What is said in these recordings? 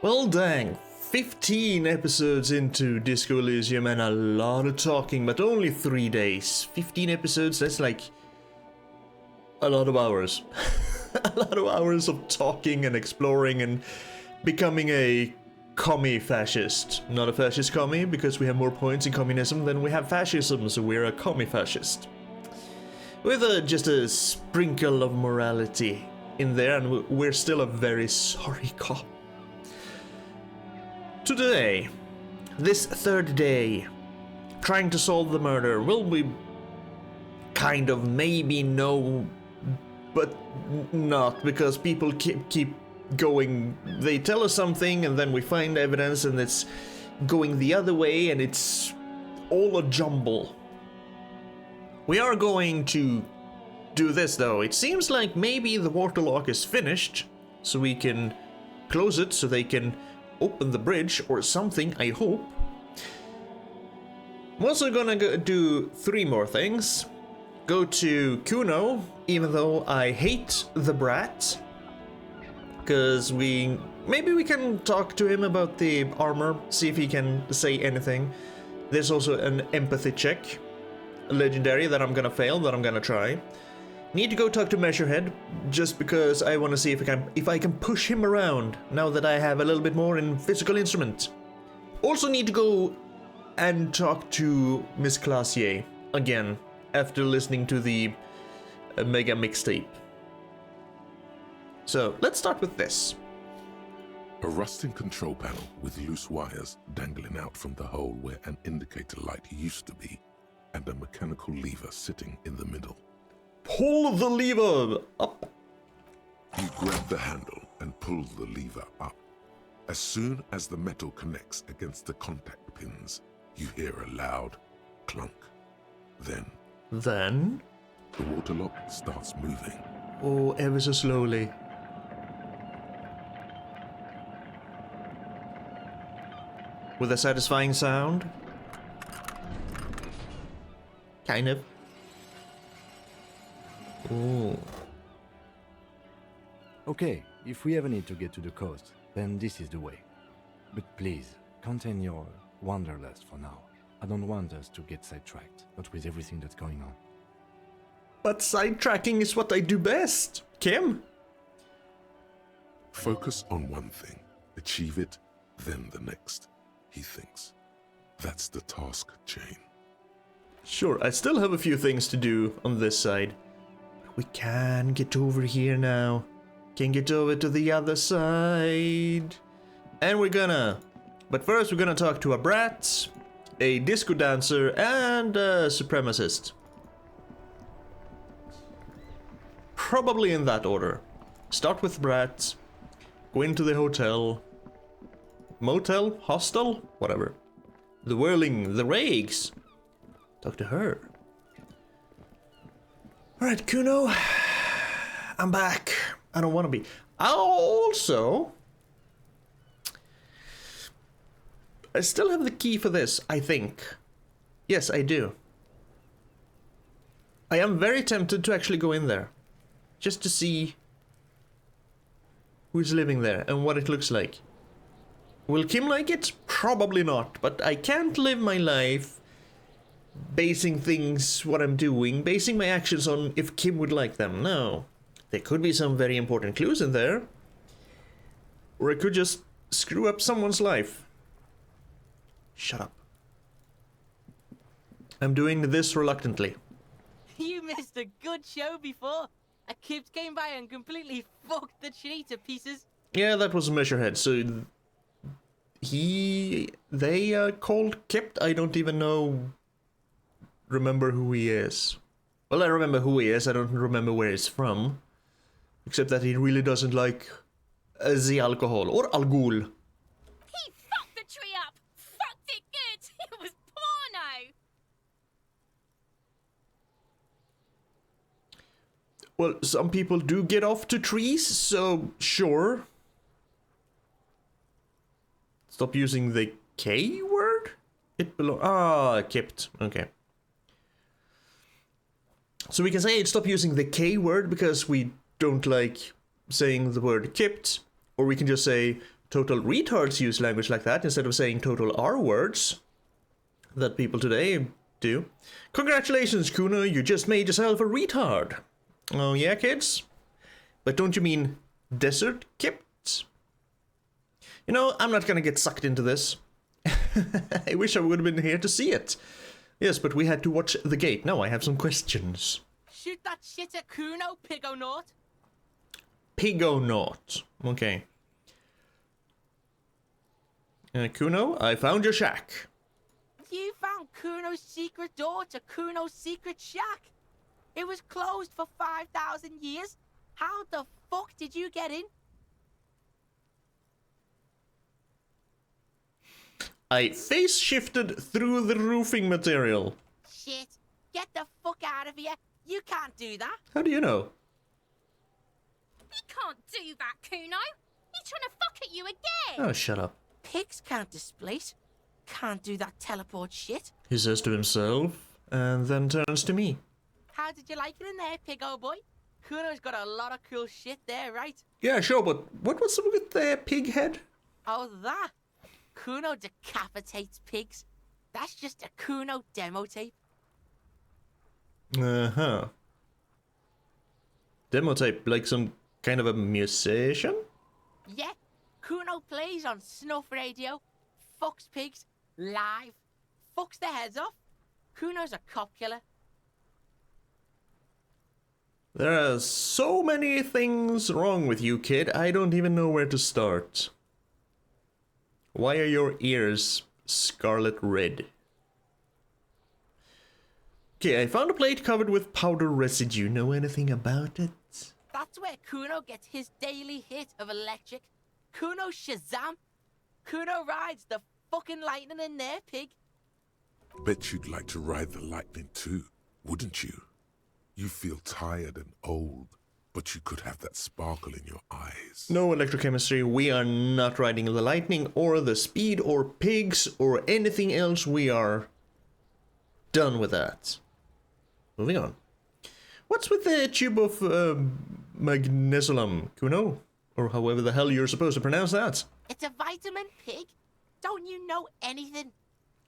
Well, dang. 15 episodes into Disco Elysium and a lot of talking, but only 3 days. 15 episodes, that's like a lot of hours. A lot of hours of talking and exploring and becoming a commie fascist. Not a fascist commie, because we have more points in communism than we have fascism, so we're a commie fascist. With just a sprinkle of morality in there, and we're still a very sorry cop. Today, this third day, trying to solve the murder, will we kind of maybe know, but not, because people keep going, they tell us something and then we find evidence and it's going the other way and it's all a jumble. We are going to do this though. It seems like maybe the water lock is finished, so we can close it so they can open the bridge or something, I hope. I'm also gonna do 3 more things. Go to Kuno, even though I hate the brat, because maybe we can talk to him about the armor, see if he can say anything. There's also an empathy check, a legendary that I'm gonna fail, that I'm gonna try. Need to go talk to Measurehead, just because I want to see if I can push him around, now that I have a little bit more in physical instrument. Also need to go and talk to Miss Classier again, after listening to the Mega Mixtape. So, let's start with this. A rusting control panel with loose wires dangling out from the hole where an indicator light used to be, and a mechanical lever sitting in the middle. Pull the lever up. You grab the handle and pull the lever up. As soon as the metal connects against the contact pins, you hear a loud clunk. Then the water lock starts moving. Oh, ever so slowly. With a satisfying sound? Kind of. Ooh. Okay, if we ever need to get to the coast, then this is the way. But please, contain your wanderlust for now. I don't want us to get sidetracked, not with everything that's going on. But sidetracking is what I do best, Kim. Focus on one thing, achieve it, then the next, he thinks. That's the task chain. Sure, I still have a few things to do on this side. We can get over here now. Can get over to the other side. And we're gonna... But first we're gonna talk to a brat, a disco dancer, and a supremacist. Probably in that order. Start with brats, go into the hotel, motel, hostel, whatever. The whirling, the rakes. Talk to her. Alright, Kuno. I'm back. I don't want to be. I still have the key for this, I think. Yes, I do. I am very tempted to actually go in there. Just to see who's living there and what it looks like. Will Kim like it? Probably not, but I can't live my life basing things, what I'm doing, basing my actions on if Kim would like them. No. There could be some very important clues in there. Or I could just screw up someone's life. Shut up. I'm doing this reluctantly. You missed a good show before. A kid came by and completely fucked the tree to pieces. Yeah, that was Measurehead, so... They called Kipt. I don't even remember who he is. Well, I remember who he is, I don't remember where he's from. Except that he really doesn't like the alcohol, or alcohol. He fucked the tree up! Fucked it good! It was porno! Well, some people do get off to trees, so sure. Stop using the K word? It belongs... Kipt. Okay. So we can say stop using the K word because we don't like saying the word kipped, or we can just say total retards use language like that instead of saying total R words that people today do. Congratulations, Kuno, you just made yourself a retard. Oh yeah, kids? But don't you mean desert kipped? You know, I'm not gonna get sucked into this. I wish I would have been here to see it. Yes, but we had to watch the gate. Now I have some questions. Shoot that shit at Kuno, Pigonaut. Pigonaut. Okay. Kuno, I found your shack. You found Kuno's secret door to Kuno's secret shack. It was closed for 5,000 years. How the fuck did you get in? I face shifted through the roofing material. Shit. Get the fuck out of here. You can't do that. How do you know? He can't do that, Kuno. He's trying to fuck at you again. Oh, shut up. Pigs can't displace. Can't do that teleport shit. He says to himself, and then turns to me. How did you like it in there, pig old boy? Kuno's got a lot of cool shit there, right? Yeah, sure, but what was with the pig head? Oh, that? Kuno decapitates pigs. That's just a Kuno demo tape. Uh-huh. Demo tape, like some kind of a musician? Yeah, Kuno plays on snuff radio, fucks pigs, live, fucks their heads off. Kuno's a cop killer. There are so many things wrong with you, kid, I don't even know where to start. Why are your ears scarlet red? Okay, I found a plate covered with powder residue. Know anything about it? That's where Kuno gets his daily hit of electric. Kuno Shazam. Kuno rides the fucking lightning in there, pig. Bet you'd like to ride the lightning too, wouldn't you? You feel tired and old, but you could have that sparkle in your eyes. No, Electrochemistry, we are not riding the lightning or the speed or pigs or anything else. We are done with that. Moving on. What's with the tube of magnesolum, Kuno? Or however the hell you're supposed to pronounce that. It's a vitamin, pig. Don't you know anything?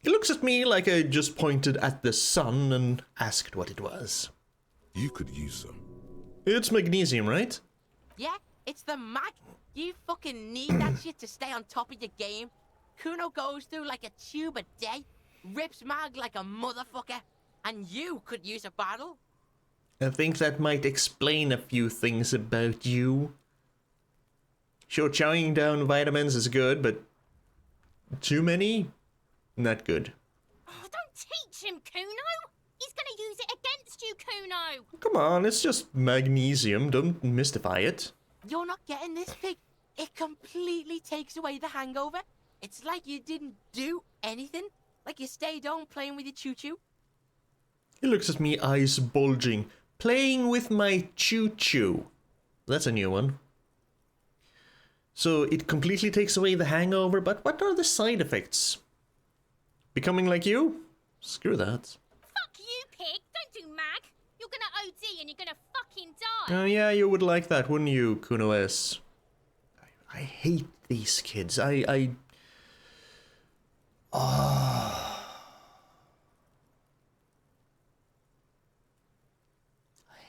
He looks at me like I just pointed at the sun and asked what it was. You could use some. It's magnesium, right? Yeah, it's the mag. You fucking need that shit to stay on top of your game. Kuno goes through like a tube a day, rips mag like a motherfucker, and you could use a bottle. I think that might explain a few things about you. Sure, chowing down vitamins is good, but too many? Not good. Oh, don't teach him, Kuno. He's going to use it against you, Kuno. Come on, it's just magnesium. Don't mystify it. You're not getting this, pig. It completely takes away the hangover. It's like you didn't do anything. Like you stayed home playing with your choo-choo. He looks at me, eyes bulging. Playing with my choo-choo. That's a new one. So it completely takes away the hangover, but what are the side effects? Becoming like you? Screw that. Fuck you, pig. Don't do mag. You're going to OD and you're going to fucking die. Oh yeah, you would like that, wouldn't you, Kuno S? I hate these kids. I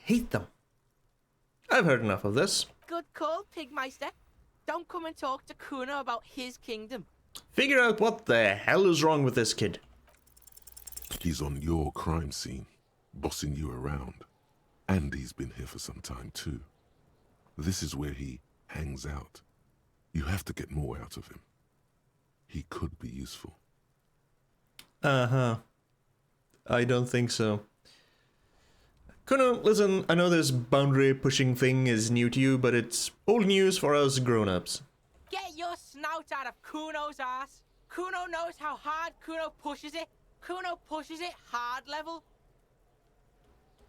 hate them. I've heard enough of this. Good call, Pigmeister. Don't come and talk to Kuno about his kingdom. Figure out what the hell is wrong with this kid. He's on your crime scene, bossing you around. And he's been here for some time too. This is where he hangs out. You have to get more out of him. He could be useful. Uh-huh. I don't think so. Kuno, listen, I know this boundary-pushing thing is new to you, but it's old news for us grown-ups. Get your snout out of Kuno's ass. Kuno knows how hard Kuno pushes it. Kuno pushes it hard level.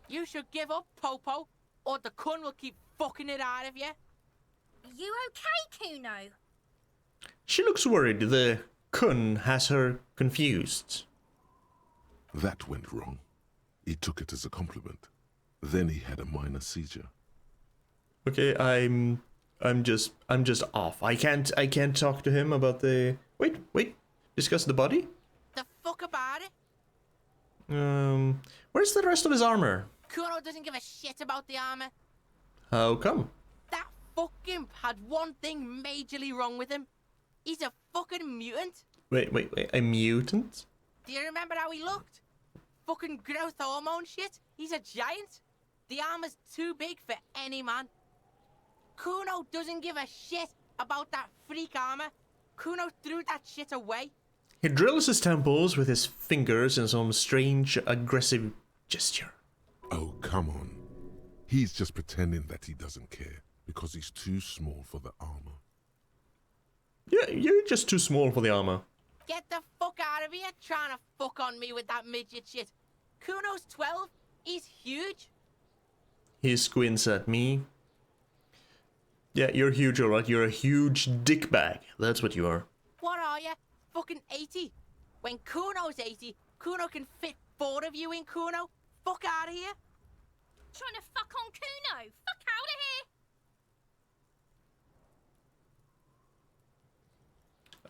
You should give up, Popo, or the Kun will keep fucking it out of you. You okay, Kuno? She looks worried. The Kun has her confused. That went wrong. He took it as a compliment. Then he had a minor seizure. Okay, I'm I'm just off. I can't talk to him about the... Wait. Discuss the body? The fuck about it? Where's the rest of his armor? Kuno doesn't give a shit about the armor. How come? That fucking had one thing majorly wrong with him. He's a fucking mutant. Wait, a mutant? Do you remember how he looked? Fucking growth hormone shit. He's a giant. The armor's too big for any man. Kuno doesn't give a shit about that freak armor. Kuno threw that shit away. He drills his temples with his fingers in some strange, aggressive gesture. Oh, come on. He's just pretending that he doesn't care because he's too small for the armor. Yeah, you're just too small for the armor. Get the fuck out of here trying to fuck on me with that midget shit. Kuno's 12. He's huge. He squints at me. Yeah, you're huge, alright. You're a huge dick bag. That's what you are. What are you? Fucking 80. When Kuno's 80, Kuno can fit 4 of you in Kuno. Fuck out of here. Trying to fuck on Kuno. Fuck out of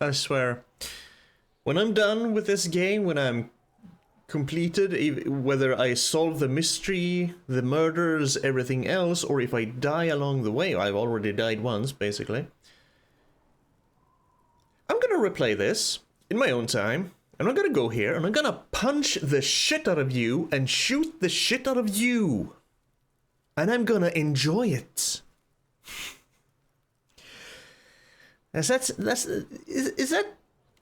here. I swear. When I'm done with this game, when I'm completed, whether I solve the mystery, the murders, everything else, or if I die along the way, I've already died once, basically. I'm gonna replay this in my own time, and I'm gonna go here, and I'm gonna punch the shit out of you and shoot the shit out of you. And I'm gonna enjoy it. Is that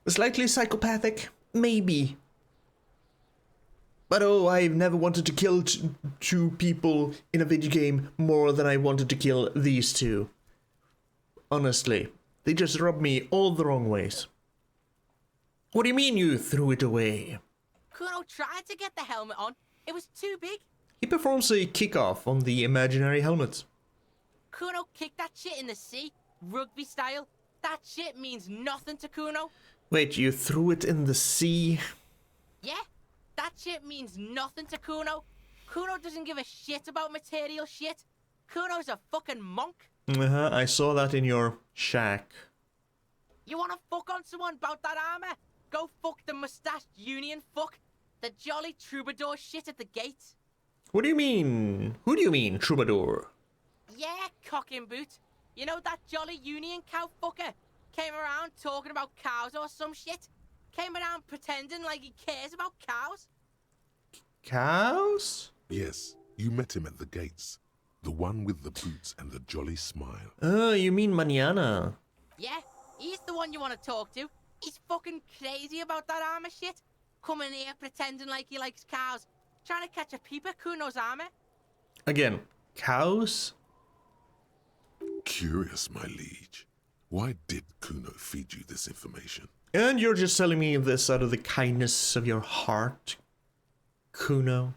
slightly psychopathic? Maybe. But oh, I've never wanted to kill two people in a video game more than I wanted to kill these two. Honestly, they just rub me all the wrong ways. What do you mean you threw it away? Kuno tried to get the helmet on. It was too big. He performs a kickoff on the imaginary helmet. Kuno kicked that shit in the sea, rugby style. That shit means nothing to Kuno. Wait, you threw it in the sea? Yeah, that shit means nothing to Kuno. Kuno doesn't give a shit about material shit. Kuno's a fucking monk. I saw that in your shack. You wanna fuck on someone about that armor? Go fuck the mustached union fuck. The jolly troubadour shit at the gate. What do you mean? Who do you mean, troubadour? Yeah, cock and boot. You know that jolly union cow fucker? Came around talking about cows or some shit. Came around pretending like he cares about cows. Cows? Yes, you met him at the gates. The one with the boots and the jolly smile. Oh, you mean Manana. Yeah, he's the one you want to talk to. He's fucking crazy about that armor shit. Coming here pretending like he likes cows. Trying to catch a peep at Kuno's armor. Again, cows? Curious, my liege. Why did Kuno feed you this information? And you're just telling me this out of the kindness of your heart, Kuno?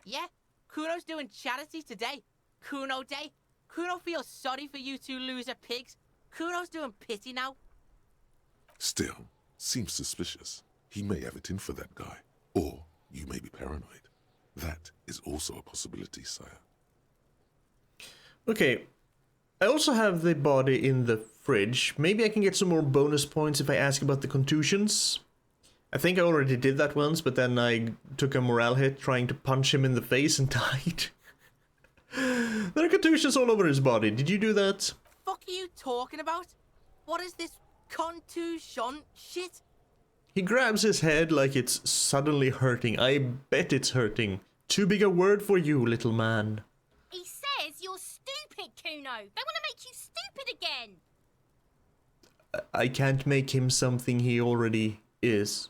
Yeah, Kuno's doing charity today. Kuno Day. Kuno feels sorry for you two loser pigs. Kuno's doing pity now. Still, seems suspicious. He may have it in for that guy. Or you may be paranoid. That is also a possibility, sire. Okay, I also have the body in the fridge. Maybe I can get some more bonus points if I ask about the contusions. I think I already did that once, but then I took a morale hit trying to punch him in the face and died. There are contusions all over his body. Did you do that? Fuck are you talking about? What is this contusion shit? He grabs his head like it's suddenly hurting. I bet it's hurting. Too big a word for you, little man. He says you're stupid, Kuno. They want to make you stupid again. I can't make him something he already is.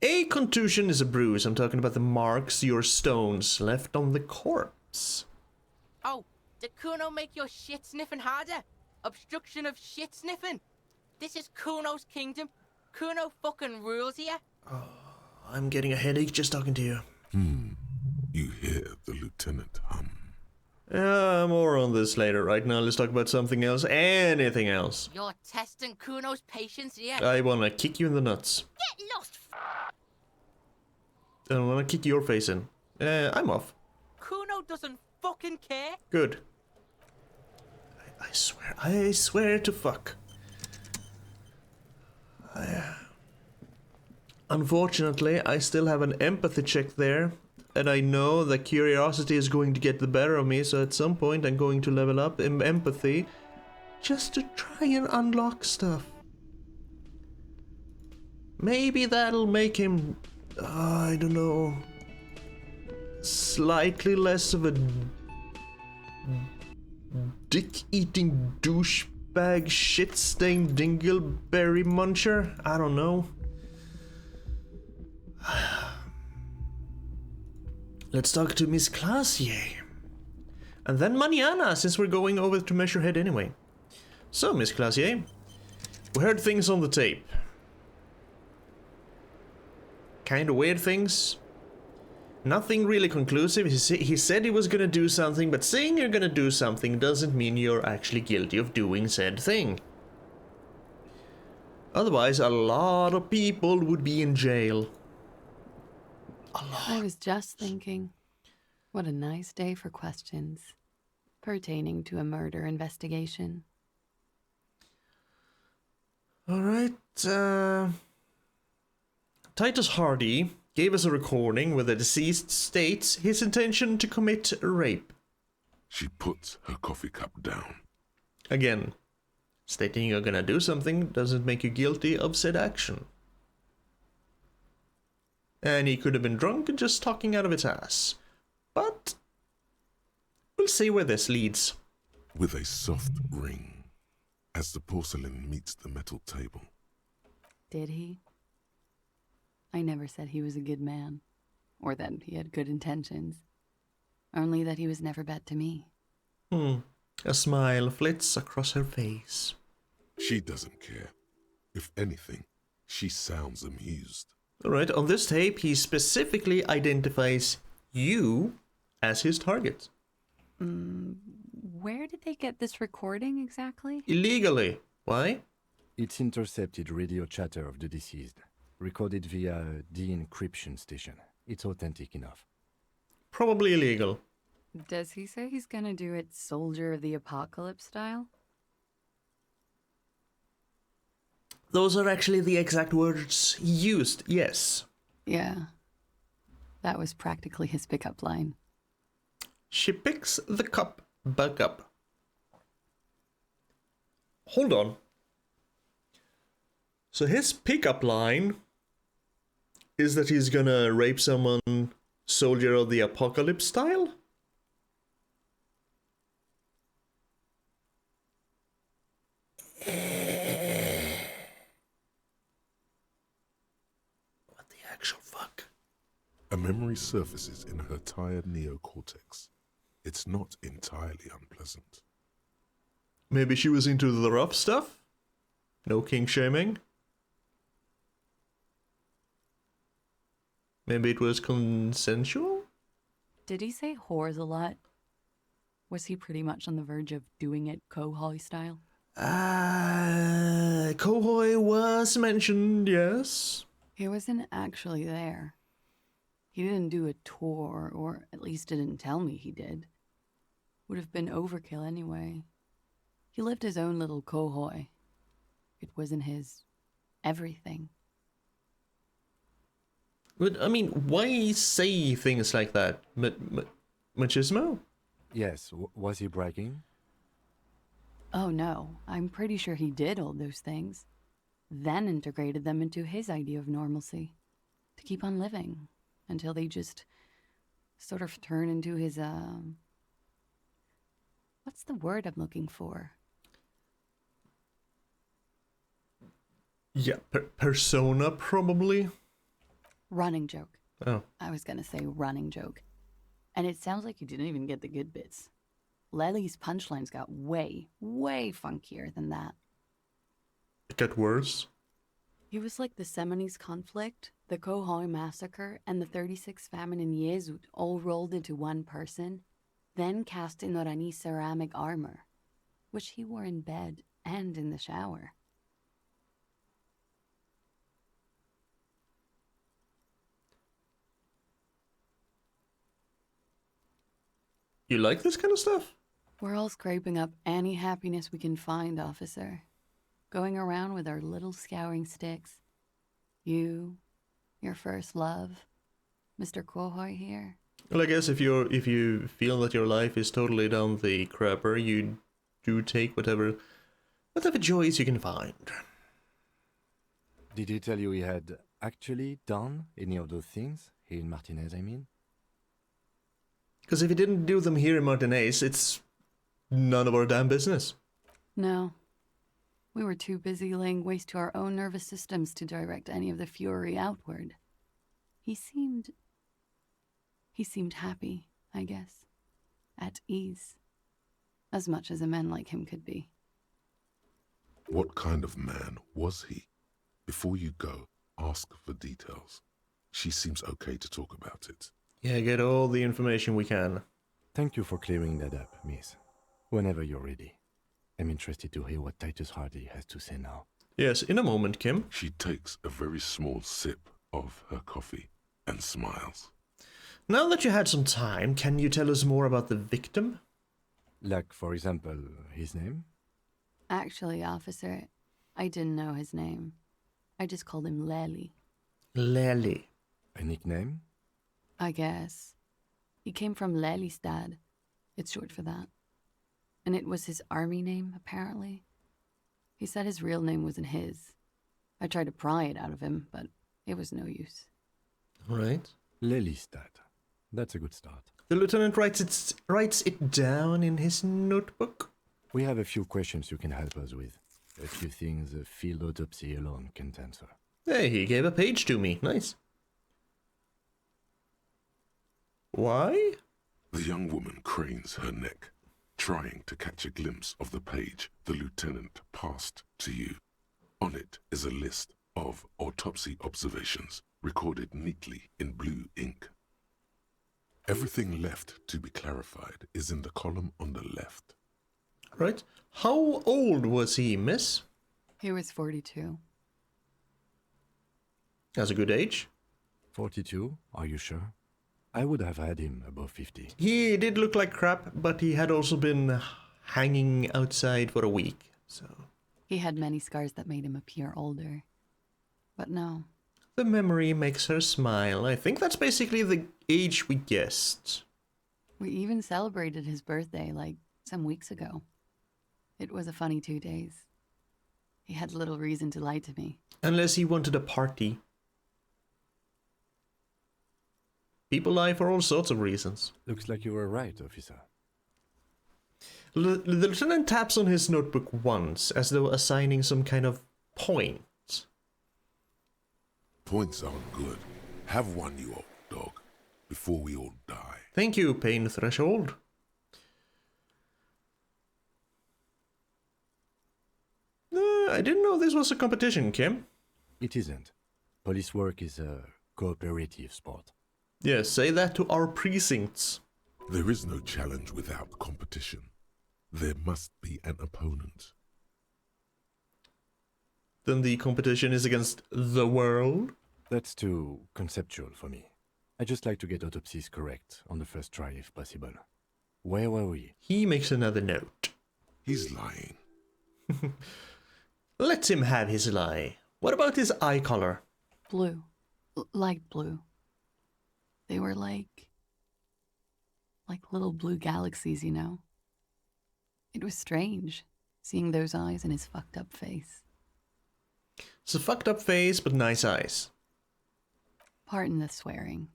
A contusion is a bruise. I'm talking about the marks, your stones, left on the corpse. Oh, did Kuno make your shit sniffing harder? Obstruction of shit sniffing? This is Kuno's kingdom. Kuno fucking rules here. I'm getting a headache just talking to you. You hear the lieutenant hum. More on this later. Right now, let's talk about something else. Anything else. You're testing Kuno's patience here. I wanna kick you in the nuts. Get lost. I wanna kick your face in. I'm off. Kuno doesn't fucking care. Good. I swear to fuck. Unfortunately, I still have an empathy check there, and I know that curiosity is going to get the better of me, so at some point I'm going to level up in empathy just to try and unlock stuff. Maybe that'll make him, I don't know, slightly less of a dick-eating douchebag shit-stained dingleberry muncher? I don't know. Let's talk to Miss Classier. And then Maniana, since we're going over to Measurehead anyway. So, Miss Classier, we heard things on the tape. Kinda weird things. Nothing really conclusive. He said he was gonna do something, but saying you're gonna do something doesn't mean you're actually guilty of doing said thing. Otherwise, a lot of people would be in jail. I was just thinking, what a nice day for questions pertaining to a murder investigation. Alright, Titus Hardy gave us a recording where the deceased states his intention to commit rape. She puts her coffee cup down. Again, stating you're gonna do something doesn't make you guilty of said action. And he could have been drunk and just talking out of his ass. But we'll see where this leads. With a soft ring, as the porcelain meets the metal table. Did he? I never said he was a good man, or that he had good intentions. Only that he was never bad to me. A smile flits across her face. She doesn't care. If anything, she sounds amused. Alright, on this tape, he specifically identifies you as his target. Where did they get this recording exactly? Illegally. Why? It's intercepted radio chatter of the deceased, recorded via a de-encryption station. It's authentic enough. Probably illegal. Does he say he's gonna do it Soldier of the Apocalypse style? Those are actually the exact words he used, yes. Yeah. That was practically his pickup line. She picks the cup back up. Hold on. So his pickup line is that he's gonna rape someone Soldier of the Apocalypse style? What the actual fuck? A memory surfaces in her tired neocortex. It's not entirely unpleasant. Maybe she was into the rough stuff? No kink shaming? Maybe it was consensual? Did he say whores a lot? Was he pretty much on the verge of doing it Kohoi style? Kohoi was mentioned, yes. He wasn't actually there. He didn't do a tour, or at least didn't tell me he did. Would have been overkill anyway. He lived his own little Kohoi. It wasn't his everything. But, I mean, why say things like that? Machismo? Yes, was he bragging? Oh no, I'm pretty sure he did all those things. Then integrated them into his idea of normalcy. To keep on living. Until they just sort of turn into his, what's the word I'm looking for? Yeah, persona, probably. Running joke. Oh. I was gonna say running joke. And it sounds like you didn't even get the good bits. Lely's punchlines got way, way funkier than that. It got worse. He was like the Seminoles conflict, the Kohoi massacre, and the 36 famine in Yezut all rolled into one person, then cast in Orani ceramic armor, which he wore in bed and in the shower. You like this kind of stuff? We're all scraping up any happiness we can find, officer. Going around with our little scouring sticks. You, your first love, Mr. Quohoy here. Well, I guess if you feel that your life is totally down the crapper, you do take whatever joys you can find. Did he tell you he had actually done any of those things? Here in Martinez, I mean? Because if he didn't do them here in Martinez, it's none of our damn business. No. We were too busy laying waste to our own nervous systems to direct any of the fury outward. He seemed happy, I guess. At ease. As much as a man like him could be. What kind of man was he? Before you go, ask for details. She seems okay to talk about it. Yeah, get all the information we can. Thank you for clearing that up, miss. Whenever you're ready. I'm interested to hear what Titus Hardy has to say now. Yes, in a moment, Kim. She takes a very small sip of her coffee and smiles. Now that you had some time, can you tell us more about the victim? Like, for example, his name? Actually, officer, I didn't know his name. I just called him Lely. Lely. A nickname? I guess. He came from Lelystad. It's short for that. And it was his army name, apparently. He said his real name wasn't his. I tried to pry it out of him, but it was no use. All right. Lelystad. That's a good start. The lieutenant writes it down in his notebook. We have a few questions you can help us with. A few things a field autopsy alone can't answer. Hey, he gave a page to me. Nice. Why? The young woman cranes her neck, trying to catch a glimpse of the page the lieutenant passed to you. On it is a list of autopsy observations recorded neatly in blue ink. Everything left to be clarified is in the column on the left. Right. How old was he, miss? He was 42. That's a good age. 42? Are you sure? I would have had him above 50. He did look like crap, but he had also been hanging outside for a week, so... He had many scars that made him appear older. But no. The memory makes her smile. I think that's basically the age we guessed. We even celebrated his birthday, like, some weeks ago. It was a funny 2 days. He had little reason to lie to me. Unless he wanted a party. People lie for all sorts of reasons. Looks like you were right, officer. The lieutenant taps on his notebook once, as though assigning some kind of point. Points aren't good. Have one, you old dog, before we all die. Thank you, Pain Threshold. I didn't know this was a competition, Kim. It isn't. Police work is a cooperative sport. Yes, say that to our precincts. There is no challenge without competition. There must be an opponent. Then the competition is against the world? That's too conceptual for me. I just like to get autopsies correct on the first try if possible. Where were we? He makes another note. He's lying. Let him have his lie. What about his eye color? Blue. Light blue. They were like little blue galaxies, you know? It was strange, seeing those eyes in his fucked up face. It's a fucked up face, but nice eyes. Pardon the swearing.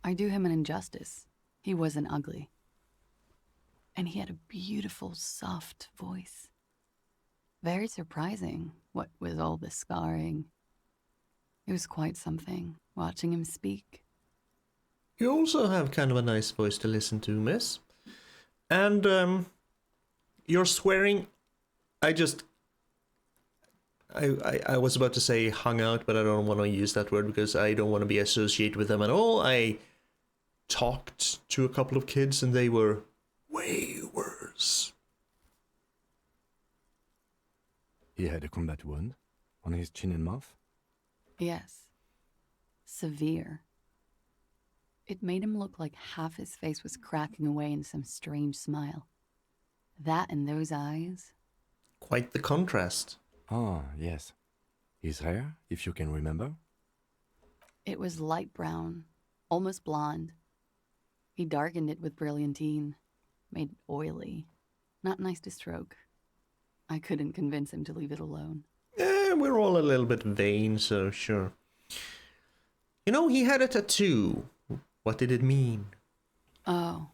I do him an injustice. He wasn't ugly. And he had a beautiful, soft voice. Very surprising, what with all the scarring. It was quite something, watching him speak. You also have kind of a nice voice to listen to, miss. And, you're swearing... I was about to say hung out, but I don't want to use that word because I don't want to be associated with them at all. I talked to a couple of kids and they were way worse. He had a combat wound on his chin and mouth? Yes. Severe. It made him look like half his face was cracking away in some strange smile. That and those eyes. Quite the contrast. Ah, yes. His hair, if you can remember? It was light brown, almost blonde. He darkened it with brilliantine, made it oily. Not nice to stroke. I couldn't convince him to leave it alone. We're all a little bit vain, so sure. You know, he had a tattoo. What did it mean? Oh,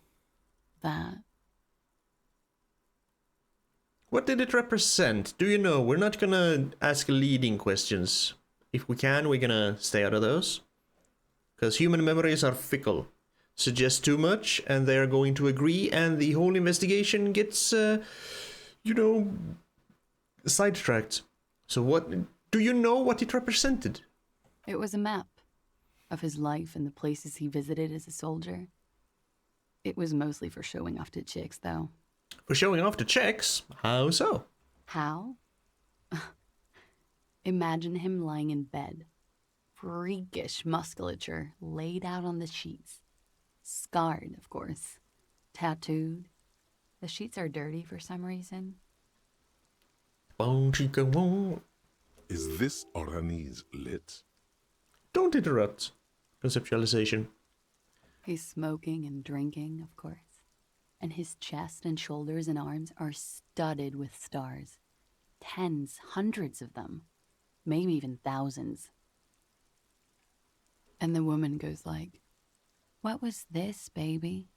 that. What did it represent? Do you know? We're not gonna ask leading questions. If we can, we're gonna stay out of those. Because human memories are fickle. Suggest too much, and they are going to agree, and the whole investigation gets, sidetracked. So what... Do you know what it represented? It was a map of his life and the places he visited as a soldier. It was mostly for showing off to chicks, though. For showing off to checks? How so? How? Imagine him lying in bed. Freakish musculature laid out on the sheets. Scarred, of course. Tattooed. The sheets are dirty for some reason. Bone chica won't. Is this Orani's lit? Don't interrupt. Conceptualization. He's smoking and drinking, of course. And his chest and shoulders and arms are studded with stars. Tens, hundreds of them. Maybe even thousands. And the woman goes like, "What was this, baby?"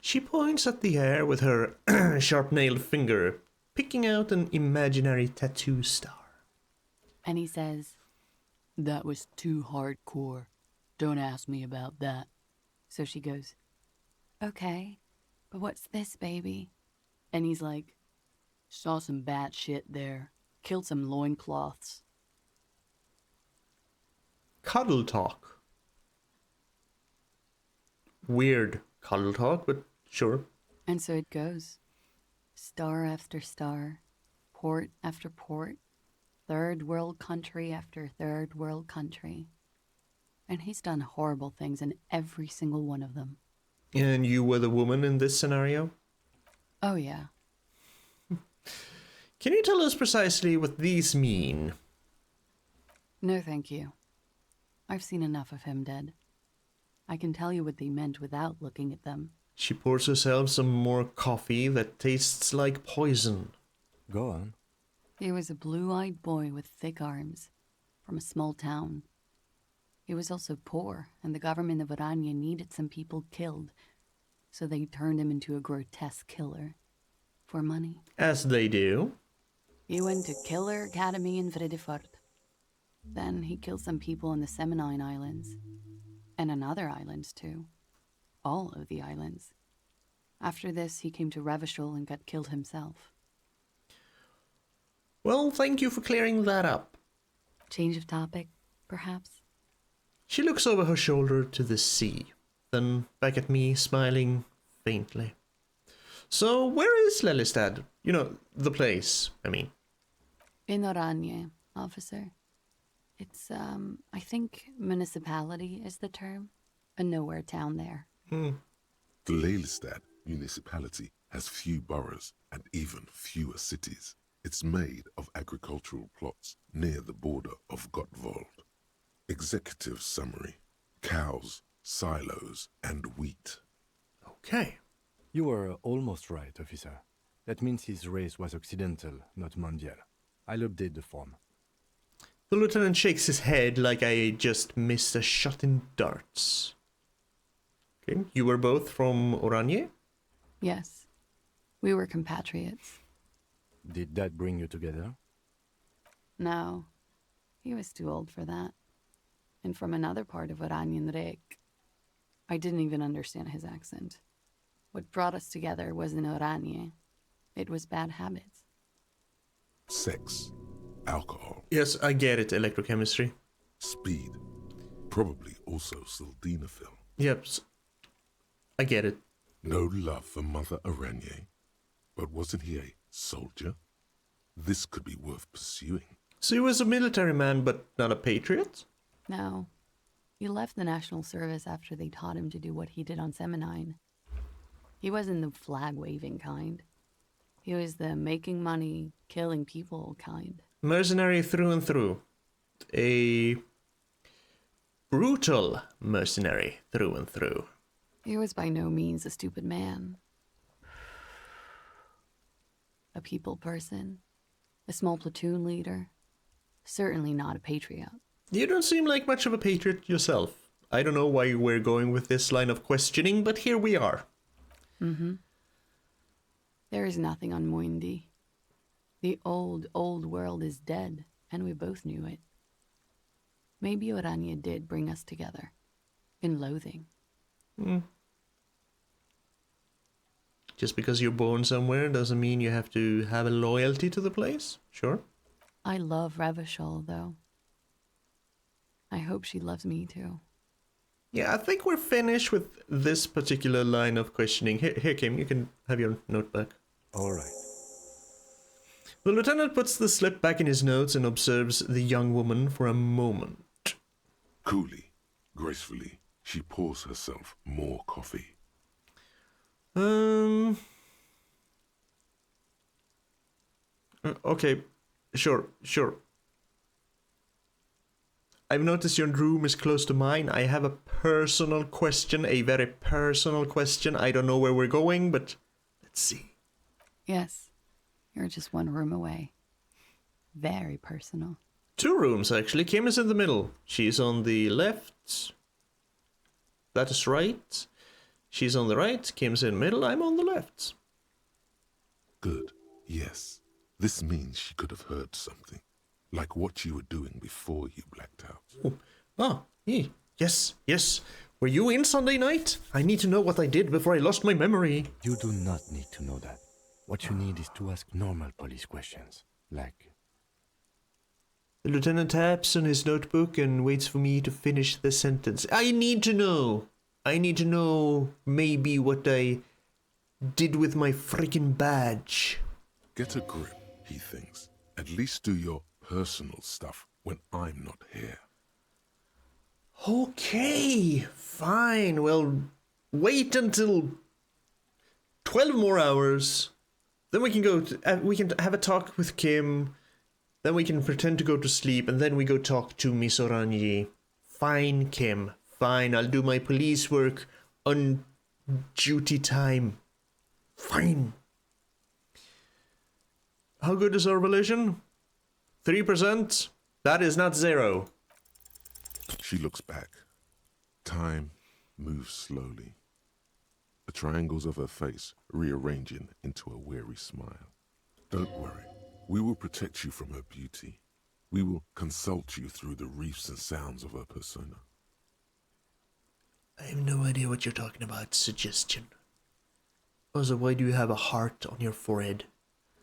She points at the air with her sharp-nailed finger, picking out an imaginary tattoo star. And he says, "That was too hardcore. Don't ask me about that." So she goes, "Okay, but what's this, baby?" And he's like, "Saw some bat shit there. Killed some loincloths." Cuddle talk. Weird cuddle talk, but sure. And so it goes. Star after star, port after port, third world country after third world country. And he's done horrible things in every single one of them. And you were the woman in this scenario? Oh, yeah. Can you tell us precisely what these mean? No, thank you. I've seen enough of him dead. I can tell you what they meant without looking at them. She pours herself some more coffee that tastes like poison. Go on. He was a blue-eyed boy with thick arms, from a small town. He was also poor, and the government of Orania needed some people killed, so they turned him into a grotesque killer. For money. As they do. He went to Killer Academy in Vredefort. Then he killed some people in the Seminine Islands. And on other islands, too. All of the islands. After this, he came to Revachol and got killed himself. Well, thank you for clearing that up. Change of topic, perhaps? She looks over her shoulder to the sea, then back at me, smiling faintly. So, where is Lelystad? You know, the place, I mean. In Oranje, officer. It's, I think municipality is the term. A nowhere town there. The Lelystad municipality has few boroughs and even fewer cities. It's made of agricultural plots near the border of Gottwald. Executive summary: cows, silos, and wheat. Okay. You were almost right, officer. That means his race was occidental, not mondial. I'll update the form. The lieutenant shakes his head like I just missed a shot in darts. Okay, you were both from Oranje? Yes. We were compatriots. Did that bring you together? No. He was too old for that. And from another part of Oranjenrijk. I didn't even understand his accent. What brought us together wasn't Oranje. It was bad habits. Sex, alcohol, Yes, I get it, electrochemistry. speed, probably also sildenafil. Yep, I get it. No love for Mother Oranje. But wasn't he a soldier? This could be worth pursuing. So he was a military man, but not a patriot? No. He left the National Service after they taught him to do what he did on Seminine. He wasn't the flag-waving kind. He was the making money, killing people kind. Mercenary through and through. A brutal mercenary through and through. He was by no means a stupid man. A people person. A small platoon leader. Certainly not a patriot. You don't seem like much of a patriot yourself. I don't know why we're going with this line of questioning, but here we are. Mm-hmm. There is nothing on Moindi. The old world is dead, and we both knew it. Maybe Orania did bring us together. In loathing. Just because you're born somewhere doesn't mean you have to have a loyalty to the place. Sure. I love Revachol, though. I hope she loves me, too. Yeah, I think we're finished with this particular line of questioning. Here, Kim, you can have your note back. All right. The lieutenant puts the slip back in his notes and observes the young woman for a moment. Coolly, gracefully, she pours herself more coffee. Okay, sure. I've noticed your room is close to mine. I have a personal question, a very personal question. I don't know where we're going, but let's see. Yes, you're just one room away. Very personal. 2 rooms, actually. Kim is in the middle. She's on the left. That is right. She's on the right. Kim's in the middle. I'm on the left. Good, yes. This means she could have heard something, like what you were doing before you blacked out. Yes. Were you in Sunday night? I need to know what I did before I lost my memory. You do not need to know that. What you need is to ask normal police questions, like... The lieutenant taps on his notebook and waits for me to finish the sentence. I need to know. Maybe what I did with my freaking badge. Get a grip, he thinks. At least do your personal stuff when I'm not here. Okay, fine. Well, wait until 12 more hours. Then we can we can have a talk with Kim. Then we can pretend to go to sleep, and then we go talk to Miss Oranji. Fine, Kim. Fine, I'll do my police work on duty time. Fine. How good is our relation? 3%? That is not 0. She looks back. Time moves slowly. The triangles of her face rearranging into a weary smile. Don't worry. We will protect you from her beauty. We will consult you through the reefs and sounds of her persona. I have no idea what you're talking about. Suggestion. Also, why do you have a heart on your forehead?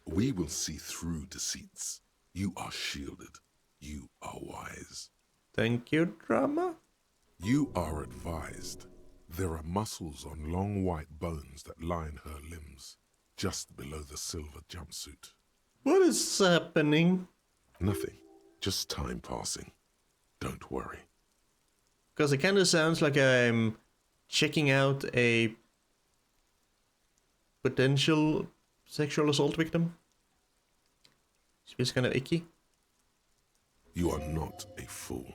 We will see through deceits. You are shielded. You are wise. Thank you, drama. You are advised. There are muscles on long white bones that line her limbs, just below the silver jumpsuit. What is happening? Nothing. Just time passing. Don't worry. Because it kind of sounds like I'm checking out a potential sexual assault victim. It feels kind of icky. You are not a fool.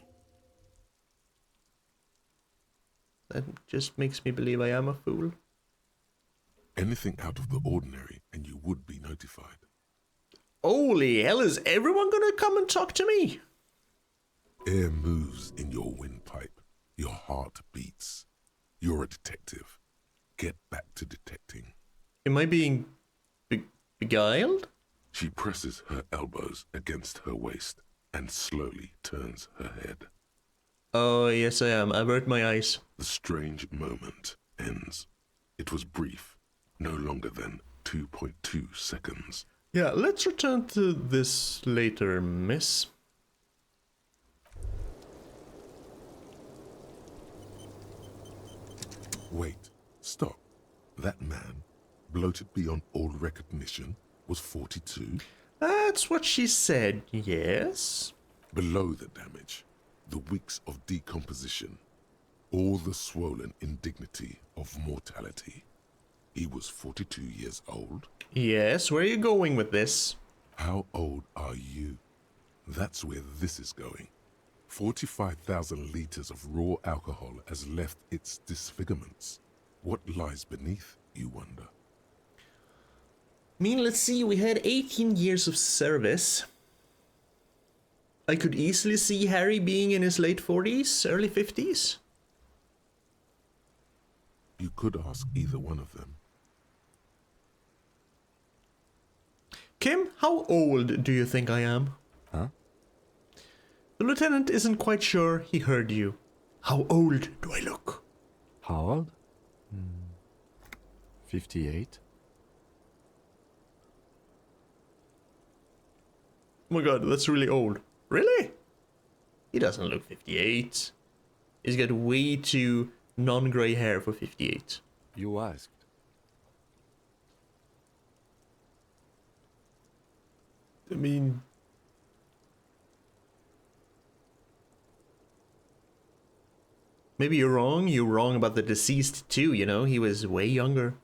That just makes me believe I am a fool. Anything out of the ordinary and you would be notified. Holy hell, is everyone gonna come and talk to me? Air moves in your windpipe. Your heart beats. You're a detective. Get back to detecting. Am I being beguiled? She presses her elbows against her waist and slowly turns her head. Oh, yes I am. Avert my eyes. The strange moment ends. It was brief, no longer than 2.2 seconds. Yeah, let's return to this later, miss. Wait, stop. That man, bloated beyond all recognition, was 42. That's what she said, yes. Below the damage, the weeks of decomposition, all the swollen indignity of mortality. He was 42 years old. Yes, where are you going with this? How old are you? That's where this is going. 45,000 liters of raw alcohol has left its disfigurements. What lies beneath, you wonder? I mean, let's see, we had 18 years of service. I could easily see Harry being in his late 40s, early 50s. You could ask either one of them. Kim, how old do you think I am? Huh? The lieutenant isn't quite sure he heard you. How old do I look? How old? 58. Oh my god, that's really old. Really? He doesn't look 58. He's got way too non-grey hair for 58. You asked. I mean... Maybe you're wrong. You're wrong about the deceased too, you know? He was way younger.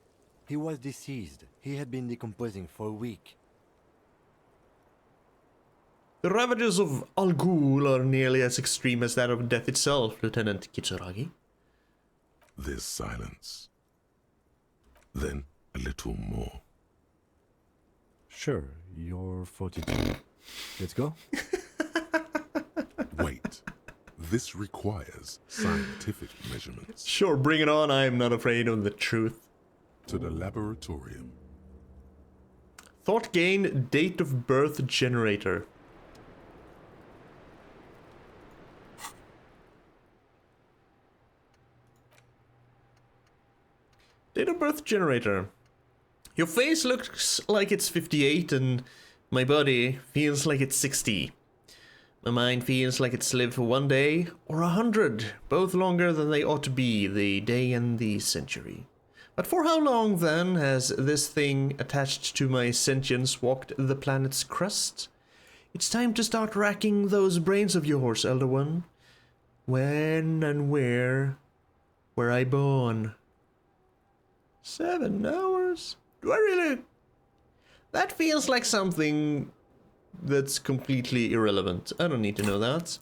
He was deceased. He had been decomposing for a week. The ravages of Al Ghul are nearly as extreme as that of death itself, Lieutenant Kitsuragi. There's silence. Then a little more. Sure, you're 42. Let's go. Wait. This requires scientific measurements. Sure, bring it on. I'm not afraid of the truth. To the laboratorium. Thought gain date of birth generator. Date of birth generator. Your face looks like it's 58 and my body feels like it's 60. My mind feels like it's lived for 1 day or 100, both longer than they ought to be, the day and the century. But for how long, then, has this thing attached to my sentience walked the planet's crust? It's time to start racking those brains of yours, Elder One. When and where were I born? 7 hours? Do I really? That feels like something that's completely irrelevant. I don't need to know that.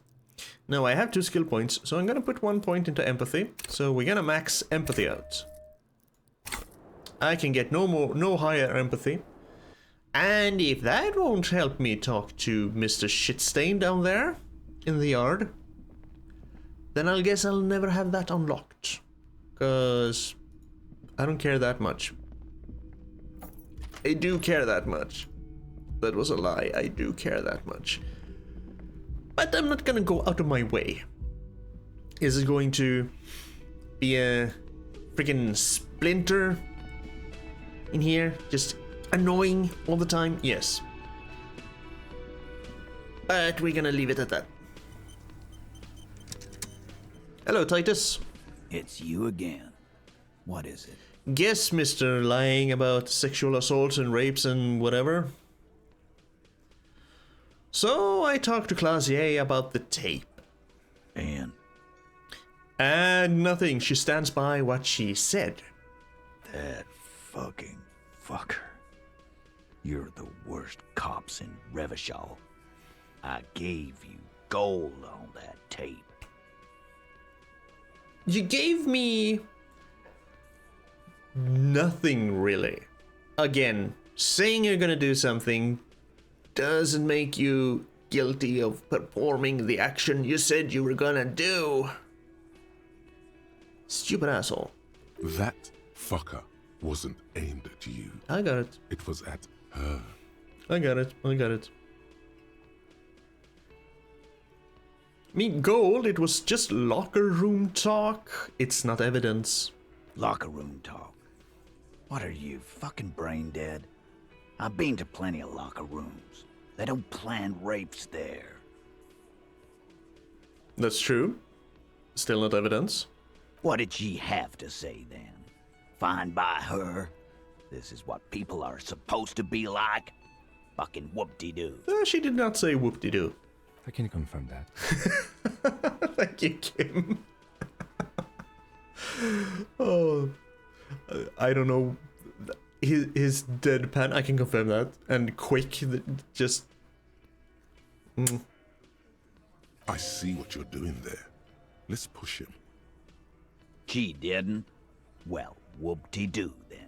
Now I have 2 skill points, so I'm gonna put 1 point into empathy. So we're gonna max empathy out. I can get no higher empathy. And if that won't help me talk to Mr. Shitstain down there in the yard, then I guess I'll never have that unlocked. 'Cause I don't care that much. I do care that much. That was a lie. I do care that much. But I'm not gonna go out of my way. Is it going to be a freaking splinter in here? Just annoying all the time? Yes. But we're gonna leave it at that. Hello, Titus. It's you again. What is it? Guess, Mr. Lying about sexual assaults and rapes and whatever. So I talked to Clausier about the tape. And And nothing. She stands by what she said. that fucking fucker. You're the worst cops in Revachol. I gave you gold on that tape. You gave me nothing, really. Again, saying you're gonna do something doesn't make you guilty of performing the action you said you were gonna do. Stupid asshole. That fucker wasn't aimed at you. I got it. It was at her. I got it. I got it. I mean, gold, it was just locker room talk. It's not evidence. Locker room talk. What are you, fucking brain dead? I've been to plenty of locker rooms. They don't plan rapes there. That's true. Still not evidence. What did she have to say then? Fine by her? This is what people are supposed to be like? Fucking whoop-de-doo. She did not say whoop-de-doo. I can confirm that. Thank you, Kim. Oh, I don't know. His deadpan, I can confirm that. And quick, just... I see what you're doing there. Let's push him. She didn't? Well, whoop-de-doo then.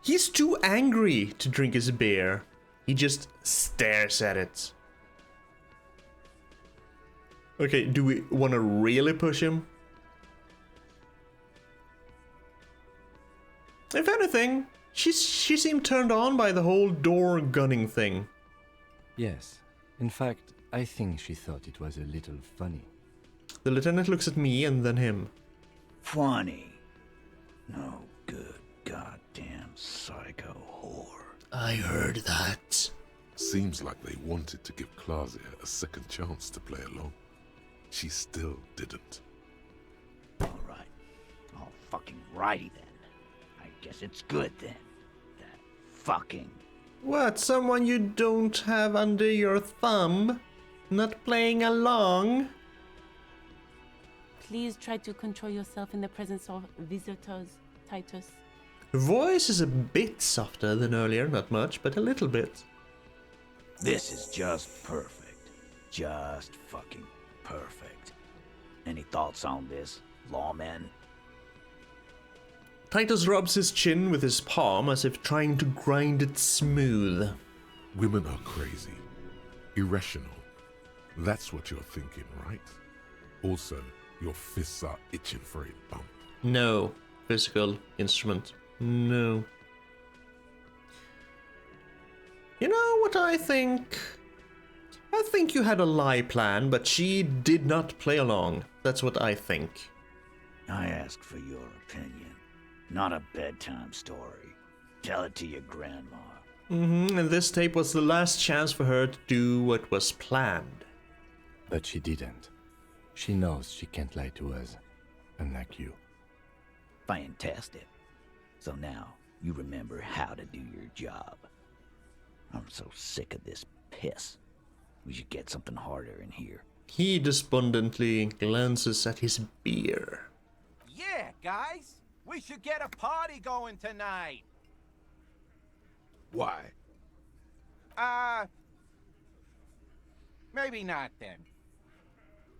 He's too angry to drink his beer. He just stares at it. Okay, do we want to really push him? If anything, she seemed turned on by the whole door gunning thing. Yes. In fact, I think she thought it was a little funny. The lieutenant looks at me and then him. Funny. No good goddamn psycho whore. I heard that. Seems like they wanted to give Klasia a second chance to play along. She still didn't. All right. All fucking righty then. I guess it's good then. That fucking... What, someone you don't have under your thumb? Not playing along? Please try to control yourself in the presence of visitors, Titus. Her voice is a bit softer than earlier, not much, but a little bit. This is just perfect. Just fucking perfect. Any thoughts on this, lawman? Titus rubs his chin with his palm as if trying to grind it smooth. Women are crazy. Irrational. That's what you're thinking, right? Also, your fists are itching for a bump. No. Physical instrument. No. You know what I think? I think you had a lie plan, but she did not play along. That's what I think. I ask for your opinion, not a bedtime story. Tell it to your grandma. And this tape was the last chance for her to do what was planned. But she didn't. She knows she can't lie to us, unlike you. Fantastic. So now you remember how to do your job. I'm so sick of this piss. We should get something harder in here. He despondently glances at his beer. Yeah, guys. We should get a party going tonight. Why? Maybe not then.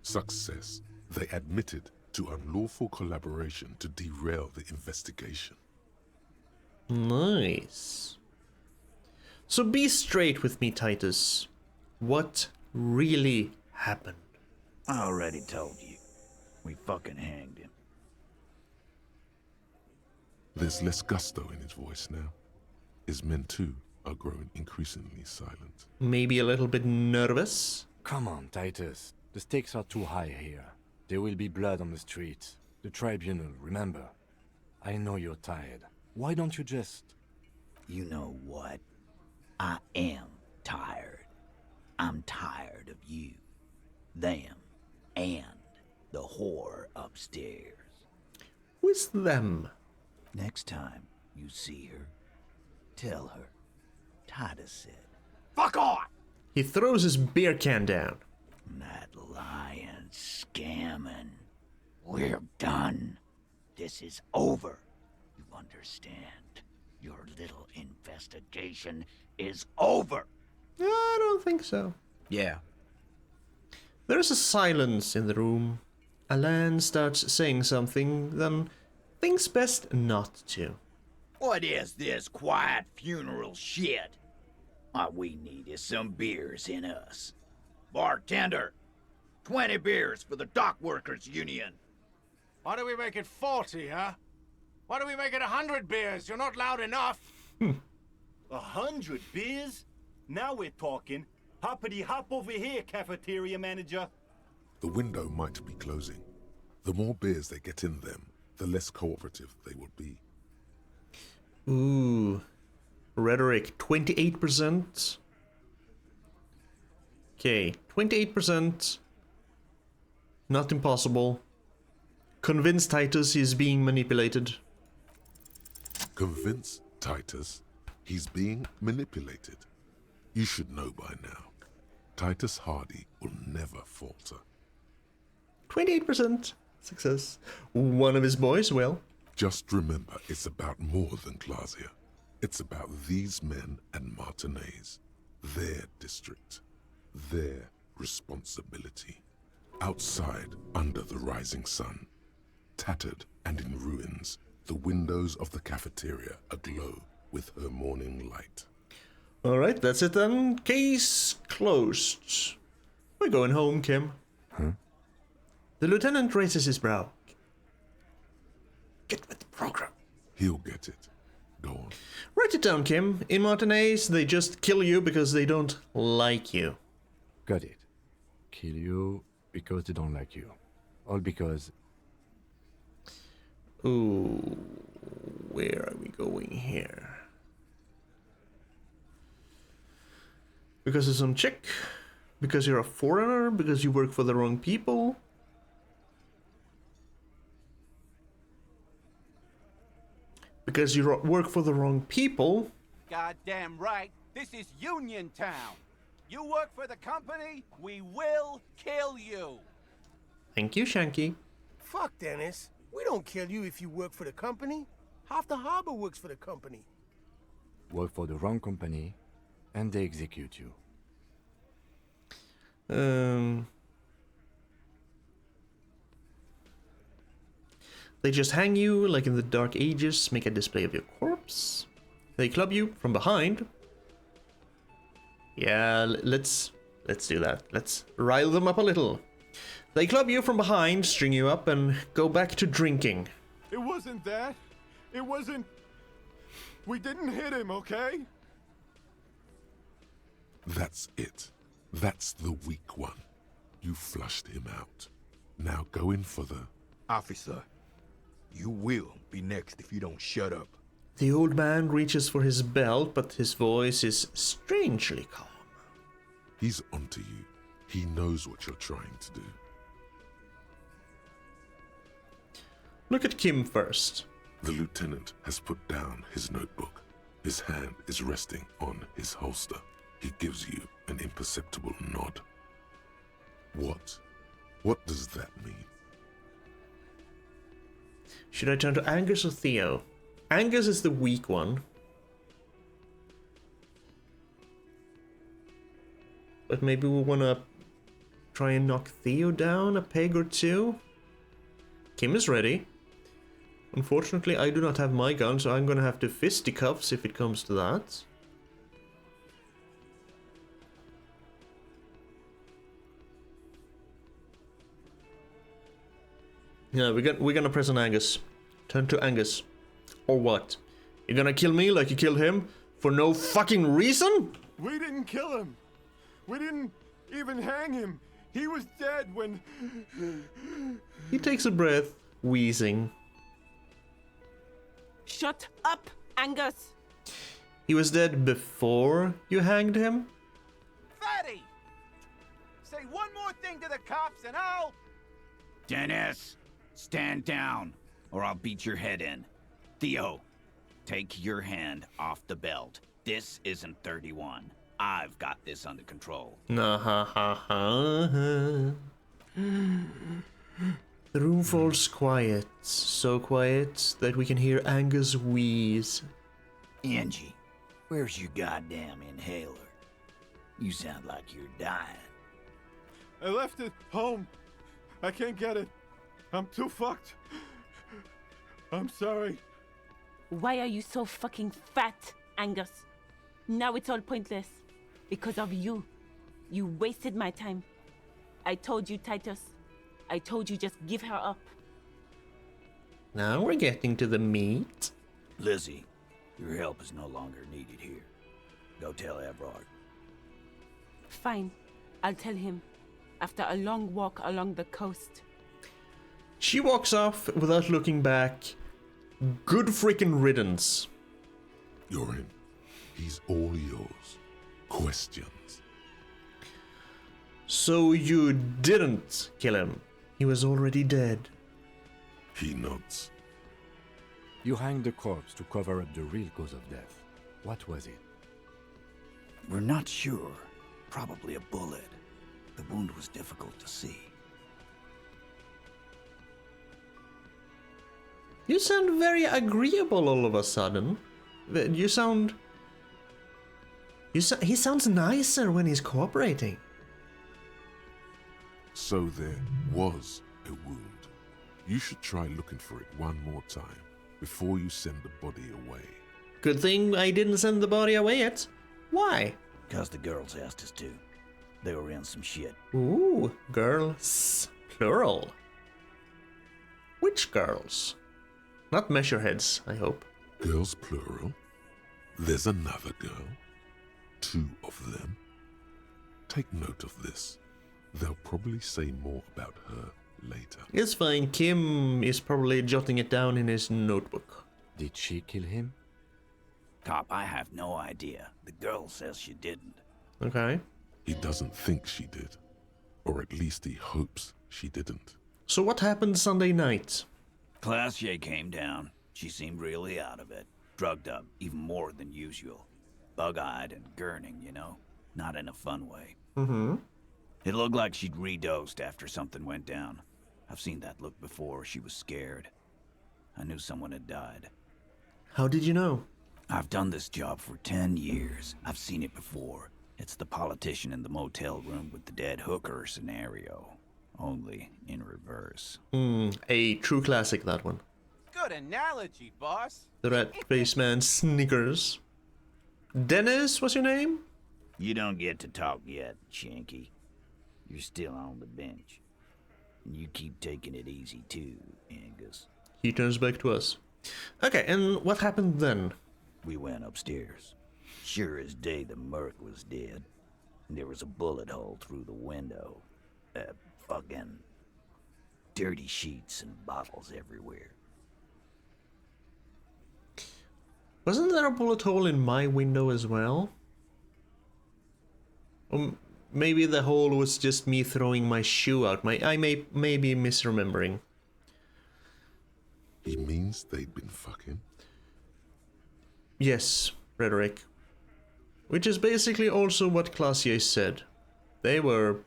Success. They admitted to unlawful collaboration to derail the investigation. Nice. So be straight with me, Titus. What really happened? I already told you. We fucking hanged him. There's less gusto in his voice now. His men too are growing increasingly silent. Maybe a little bit nervous? Come on, Titus. The stakes are too high here. There will be blood on the streets. The tribunal, remember? I know you're tired. Why don't you just... You know what? I am tired. I'm tired of you, them, and the whore upstairs. Who's them? Next time you see her, tell her Titus said, Fuck off! He throws his beer can down. that lying, scamming. We're done. This is over. You understand? Your little investigation is over. I don't think so. Yeah. There's a silence in the room. Alan starts saying something, then thinks best not to. What is this quiet funeral shit? All we need is some beers in us. Bartender, 20 beers for the Dock Workers Union. Why do we make it 40, huh? Why do we make it 100 beers? You're not loud enough. 100 beers? Now we're talking. Hoppity hop over here, cafeteria manager. The window might be closing. The more beers they get in them, the less cooperative they will be. Ooh. Rhetoric, 28%. Okay, 28%. Not impossible. Convince Titus he's being manipulated. Convince Titus he's being manipulated. You should know by now. Titus Hardy will never falter. 28% success. One of his boys will. Just remember, it's about more than Glasia. It's about these men and Martinez, their district, their responsibility. Outside, under the rising sun, tattered and in ruins, the windows of the cafeteria aglow with her morning light. Alright, that's it then. Case closed. We're going home, Kim. Huh? The lieutenant raises his brow. Get with the program. He'll get it. Go on. Write it down, Kim. In Martinez, they just kill you because they don't like you. Got it. Kill you because they don't like you. All because... Ooh, where are we going here? Because of some chick? Because you're a foreigner? Because you work for the wrong people? Because you work for the wrong people? Goddamn right. This is Union Town. You work for the company, we will kill you. Thank you, Shanky. Fuck, Dennis. We don't kill you if you work for the company. Half the harbor works for the company. Work for the wrong company, and they execute you. They just hang you like in the Dark Ages, make a display of your corpse. They club you from behind. Yeah, let's do that. Let's rile them up a little. They club you from behind, string you up, and go back to drinking. It wasn't that. It wasn't... We didn't hit him, okay? That's it. That's the weak one. You flushed him out. Now go in for the... Officer, you will be next if you don't shut up. The old man reaches for his belt, but his voice is strangely calm. He's onto you. He knows what you're trying to do. Look at Kim first. The lieutenant has put down his notebook. His hand is resting on his holster. He gives you an imperceptible nod. What? What does that mean? Should I turn to Angus or Theo? Angus is the weak one. But maybe we want to try and knock Theo down a peg or two? Kim is ready. Unfortunately, I do not have my gun, so I'm going to have to fisticuffs if it comes to that. Yeah, we're gonna press on Angus. Turn to Angus. Or what? You're gonna kill me like you killed him? For no fucking reason? We didn't kill him. We didn't even hang him. He was dead when... He takes a breath, wheezing. Shut up, Angus! He was dead before you hanged him? Fatty! Say one more thing to the cops and I'll... Dennis, stand down, or I'll beat your head in. Theo, take your hand off the belt. This isn't 31. I've got this under control. Nah ha ha ha. The room falls quiet. So quiet that we can hear Angus wheeze. Angie, where's your goddamn inhaler? You sound like you're dying. I left it home. I can't get it. I'm too fucked. I'm sorry. Why are you so fucking fat, Angus? Now it's all pointless. Because of you. You wasted my time. I told you, Titus. I told you just give her up. Now we're getting to the meat. Lizzie, your help is no longer needed here. Go tell Everard. Fine. I'll tell him. After a long walk along the coast. She walks off without looking back. Good freaking riddance. You're in. He's all yours. Questions? So you didn't kill him. He was already dead. He nods. You hanged the corpse to cover up the real cause of death. What was it? We're not sure. Probably a bullet. The wound was difficult to see. You sound very agreeable all of a sudden. You sound... he sounds nicer when he's cooperating. So there was a wound. You should try looking for it one more time before you send the body away. Good thing I didn't send the body away yet. Why? Because the girls asked us to. They were in some shit. Ooh, girls. Plural. Which girls? Not measureheads, I hope. Girls plural? There's another girl. 2 of them. Take note of this. They'll probably say more about her later. It's fine. Kim is probably jotting it down in his notebook. Did she kill him? Cop, I have no idea. The girl says she didn't. Okay. He doesn't think she did. Or at least he hopes she didn't. So what happened Sunday night? Classier came down. She seemed really out of it. Drugged up, even more than usual. Bug-eyed and gurning, you know? Not in a fun way. Mm-hmm. It looked like she'd redosed after something went down. I've seen that look before. She was scared. I knew someone had died. How did you know? I've done this job for 10 years. I've seen it before. It's the politician in the motel room with the dead hooker scenario. Only in reverse. A true classic, that one. Good analogy, boss. The rat-faced man snickers. Dennis, what's your name? You don't get to talk yet, Shanky. You're still on the bench. And you keep taking it easy too, Angus. He turns back to us. Okay, and what happened then? We went upstairs. Sure as day the Merc was dead. And there was a bullet hole through the window. Fucking dirty sheets and bottles everywhere. Wasn't there a bullet hole in my window as well? Maybe the hole was just me throwing my shoe out. I may be misremembering. He means they'd been fucking? Yes, Rhetoric. Which is basically also what Classier said. They were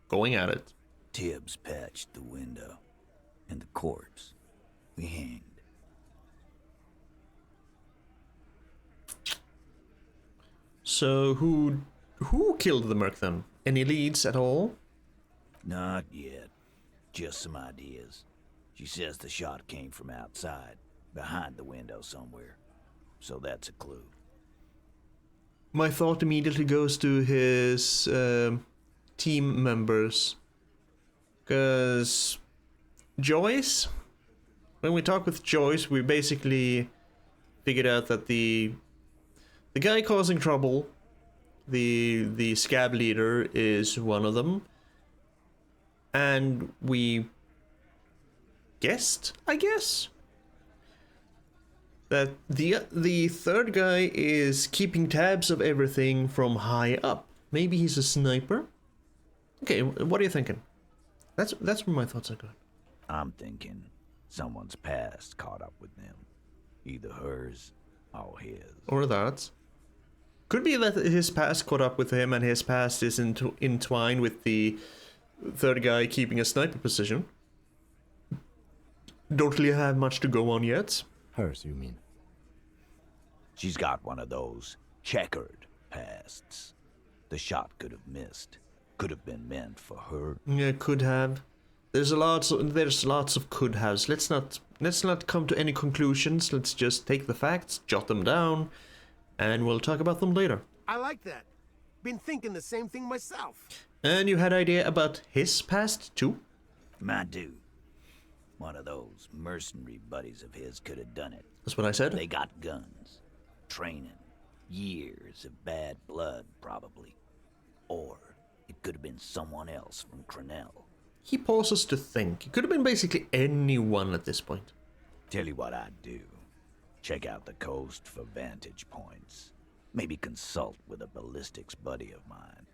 going at it. Tibbs patched the window. And the corpse. We hanged. So who killed the Merc then? Any leads at all? Not yet. Just some ideas. She says the shot came from outside, behind the window somewhere. So that's a clue. My thought immediately goes to his team members. Because Joyce, when we talked with Joyce, we basically figured out that the guy causing trouble, the scab leader, is one of them. And we guessed, I guess, that the third guy is keeping tabs of everything from high up. Maybe he's a sniper? Okay, what are you thinking? That's where my thoughts are going. I'm thinking someone's past caught up with them. Either hers or his. Or that. Could be that his past caught up with him and his past is entwined with the third guy keeping a sniper position. Don't really have much to go on yet. Hers, you mean? She's got one of those checkered pasts. The shot could have missed. Could have been meant for her. Yeah, could have. There's lots of could haves. Let's not come to any conclusions. Let's just take the facts, jot them down, and we'll talk about them later. I like that. Been thinking the same thing myself. And you had idea about his past too? My dude. One of those mercenary buddies of his could have done it. That's what I said. They got guns. Training. Years of bad blood, probably. Or it could have been someone else from Crenell. He pauses to think. It could have been basically anyone at this point. Tell you what I'd do. Check out the coast for vantage points. Maybe consult with a ballistics buddy of mine.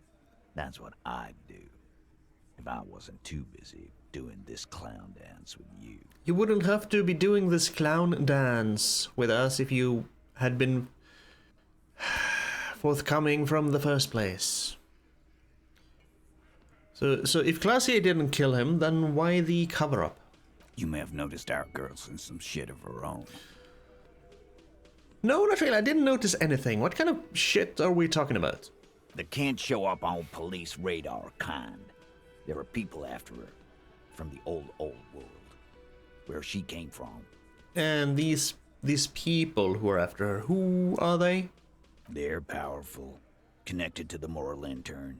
That's what I'd do. If I wasn't too busy doing this clown dance with you. You wouldn't have to be doing this clown dance with us if you had been forthcoming from the first place. So if Classier didn't kill him, then why the cover-up? You may have noticed our girl's in some shit of her own. No, not really. I didn't notice anything. What kind of shit are we talking about? The can't show up on police radar kind. There are people after her. From the old world. Where she came from. And these people who are after her, who are they? They're powerful. Connected to the moral intern.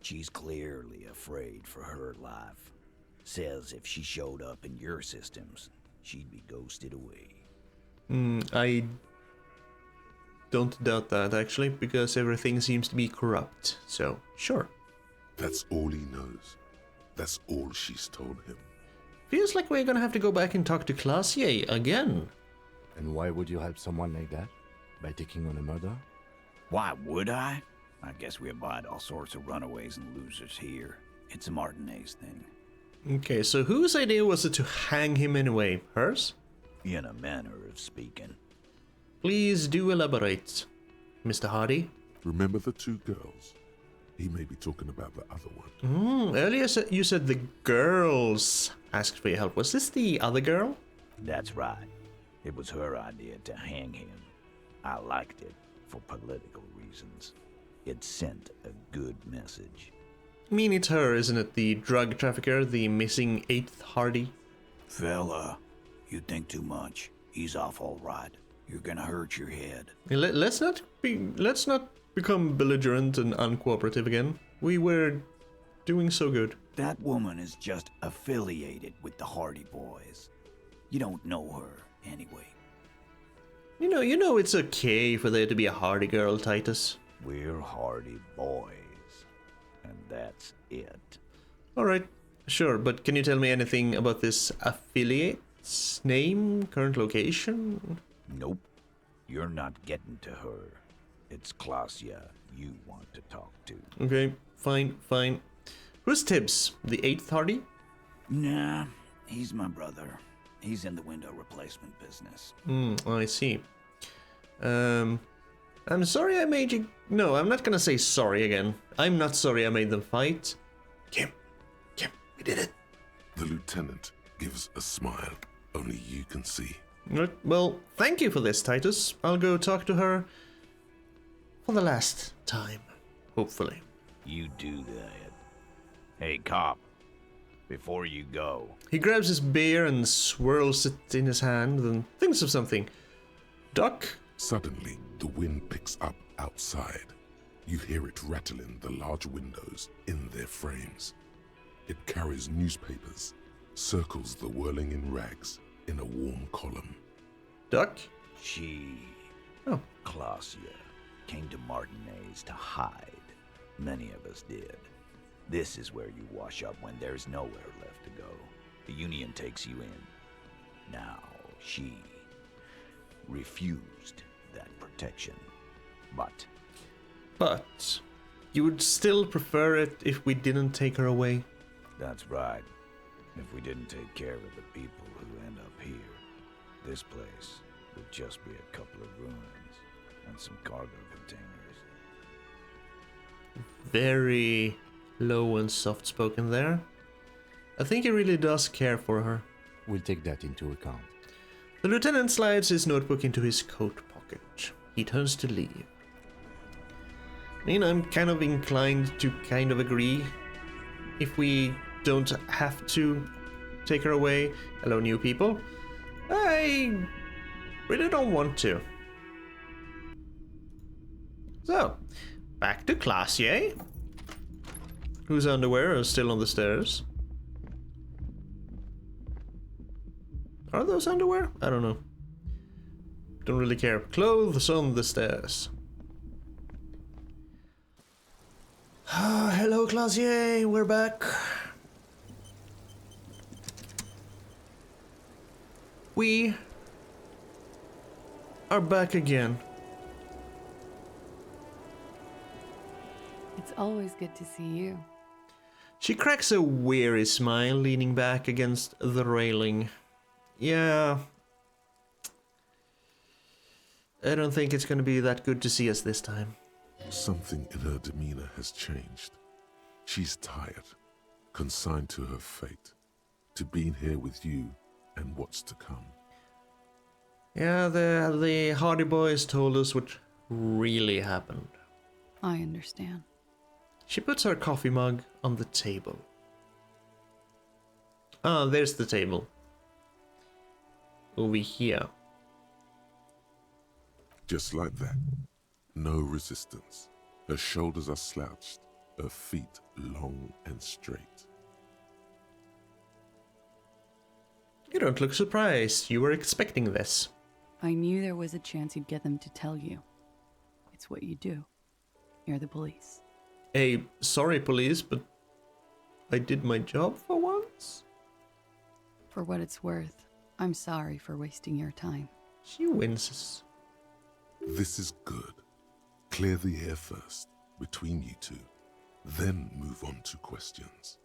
She's clearly afraid for her life. Says if she showed up in your systems, she'd be ghosted away. I don't doubt that, actually, because everything seems to be corrupt. So, sure. That's all he knows. That's all she's told him. Feels like we're gonna have to go back and talk to Classier again. And why would you help someone like that? By taking on a murder? Why would I? I guess we abide all sorts of runaways and losers here. It's a Martinez thing. Okay, so whose idea was it to hang him anyway? Hers? In a manner of speaking. Please do elaborate, Mr. Hardy. Remember the two girls? He may be talking about the other one. Earlier you said the girls asked for your help. Was this the other girl? That's right. It was her idea to hang him. I liked it for political reasons. It sent a good message. I mean, it's her, isn't it? The drug trafficker, the missing 8th Hardy? Fella, you think too much. He's off all right. You're gonna hurt your head. Let's not become belligerent and uncooperative again. We were doing so good. That woman is just affiliated with the Hardy Boys. You don't know her anyway. You know it's okay for there to be a Hardy girl, Titus. We're Hardy Boys. And that's it. Alright, sure, but can you tell me anything about this affiliate's name, current location? Nope. You're not getting to her. It's Klasia you want to talk to. Okay, fine. Who's Tibbs? The 8th Hardy? Nah, he's my brother. He's in the window replacement business. I see. I'm sorry I made you... No, I'm not gonna say sorry again. I'm not sorry I made them fight. Kim, we did it. The lieutenant gives a smile only you can see. Right, well, thank you for this, Titus. I'll go talk to her for the last time, hopefully. You do that. Hey, cop, before you go... He grabs his beer and swirls it in his hand, then thinks of something. Doc? Suddenly, the wind picks up outside. You hear it rattling the large windows in their frames. It carries newspapers, circles the whirling in rags in a warm column. Doc? She... Oh. Klasia came to Martinez to hide. Many of us did. This is where you wash up when there's nowhere left to go. The Union takes you in. Now, she refused that protection. But you would still prefer it if we didn't take her away? That's right. If we didn't take care of the people who end up here, this place would just be a couple of ruins and some cargo containers. Very low and soft-spoken there. I think he really does care for her. We'll take that into account. The lieutenant slides his notebook into his coat pocket. He turns to leave. I mean, I'm kind of inclined to kind of agree. If we don't have to take her away, hello new people, I really don't want to. So, back to Classier, whose underwear are still on the stairs. Are those underwear? I don't know. Don't really care. Clothes on the stairs. Hello, Classier. We're back. We are back again. It's always good to see you. She cracks a weary smile, leaning back against the railing. Yeah. I don't think it's going to be that good to see us this time. Something in her demeanor has changed. She's tired, consigned to her fate, to being here with you and what's to come. Yeah, the Hardy Boys told us what really happened. I understand. She puts her coffee mug on the table. Ah, there's the table. Over here. Just like that. No resistance. Her shoulders are slouched, her feet long and straight. You don't look surprised. You were expecting this. I knew there was a chance you'd get them to tell you. It's what you do. You're the police. Hey, sorry police, but I did my job for once. For what it's worth, I'm sorry for wasting your time. She winces. This is good. Clear the air first, between you two, then move on to questions.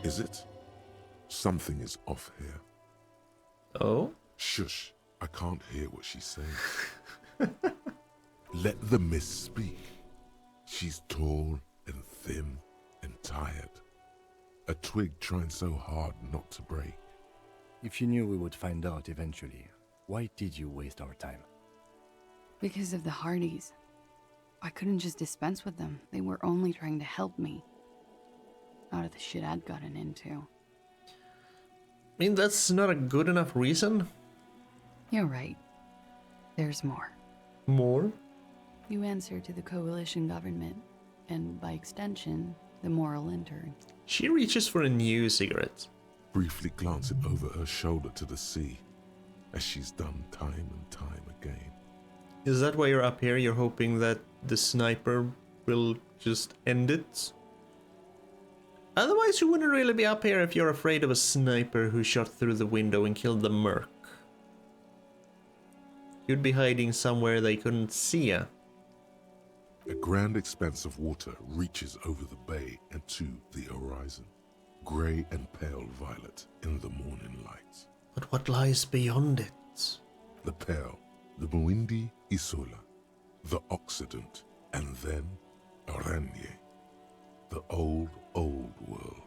Is it? Something is off here. Oh? Shush, I can't hear what she's saying. Let the mist speak. She's tall and thin and tired. A twig trying so hard not to break. If you knew we would find out eventually, why did you waste our time? Because of the Hardys. I couldn't just dispense with them. They were only trying to help me. Out of the shit I'd gotten into. I mean, that's not a good enough reason. You're right. There's more. More? You answer to the coalition government, and by extension, the moral intern. She reaches for a new cigarette. Briefly glance it over her shoulder to the sea, as she's done time and time again. Is that why you're up here? You're hoping that the sniper will just end it? Otherwise, you wouldn't really be up here if you're afraid of a sniper who shot through the window and killed the merc. You'd be hiding somewhere they couldn't see ya. A grand expanse of water reaches over the bay and to the horizon, grey and pale violet in the morning light. But what lies beyond it? The pale, the Muindi Isola, the Occident, and then Aranye, the old world.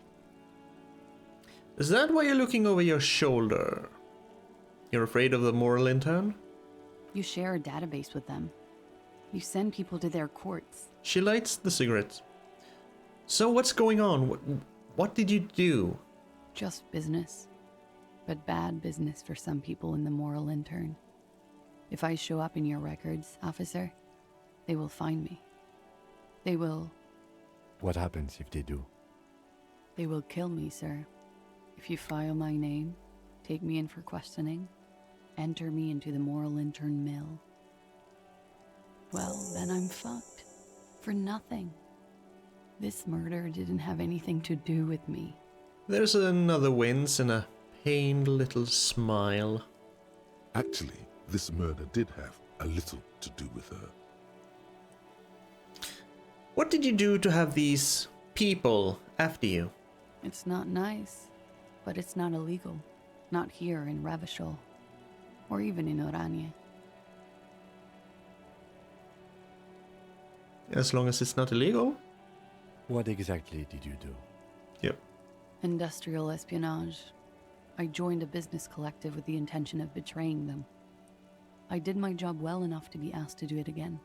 Is that why you're looking over your shoulder? You're afraid of the moral intern? You share a database with them. You send people to their courts. She lights the cigarette. So what's going on? What did you do? Just business. But bad business for some people in the moral intern. If I show up in your records, officer, they will find me. They will... What happens if they do? They will kill me, sir. If you file my name, take me in for questioning, enter me into the moral intern mill. Well, then I'm fucked. For nothing. This murder didn't have anything to do with me. There's another wince and a pained little smile. Actually, this murder did have a little to do with her. What did you do to have these people after you? It's not nice, but it's not illegal. Not here in Revachol, or even in Oranje. As long as it's not illegal. What exactly did you do? Yep. Industrial espionage. I joined a business collective with the intention of betraying them. I did my job well enough to be asked to do it again.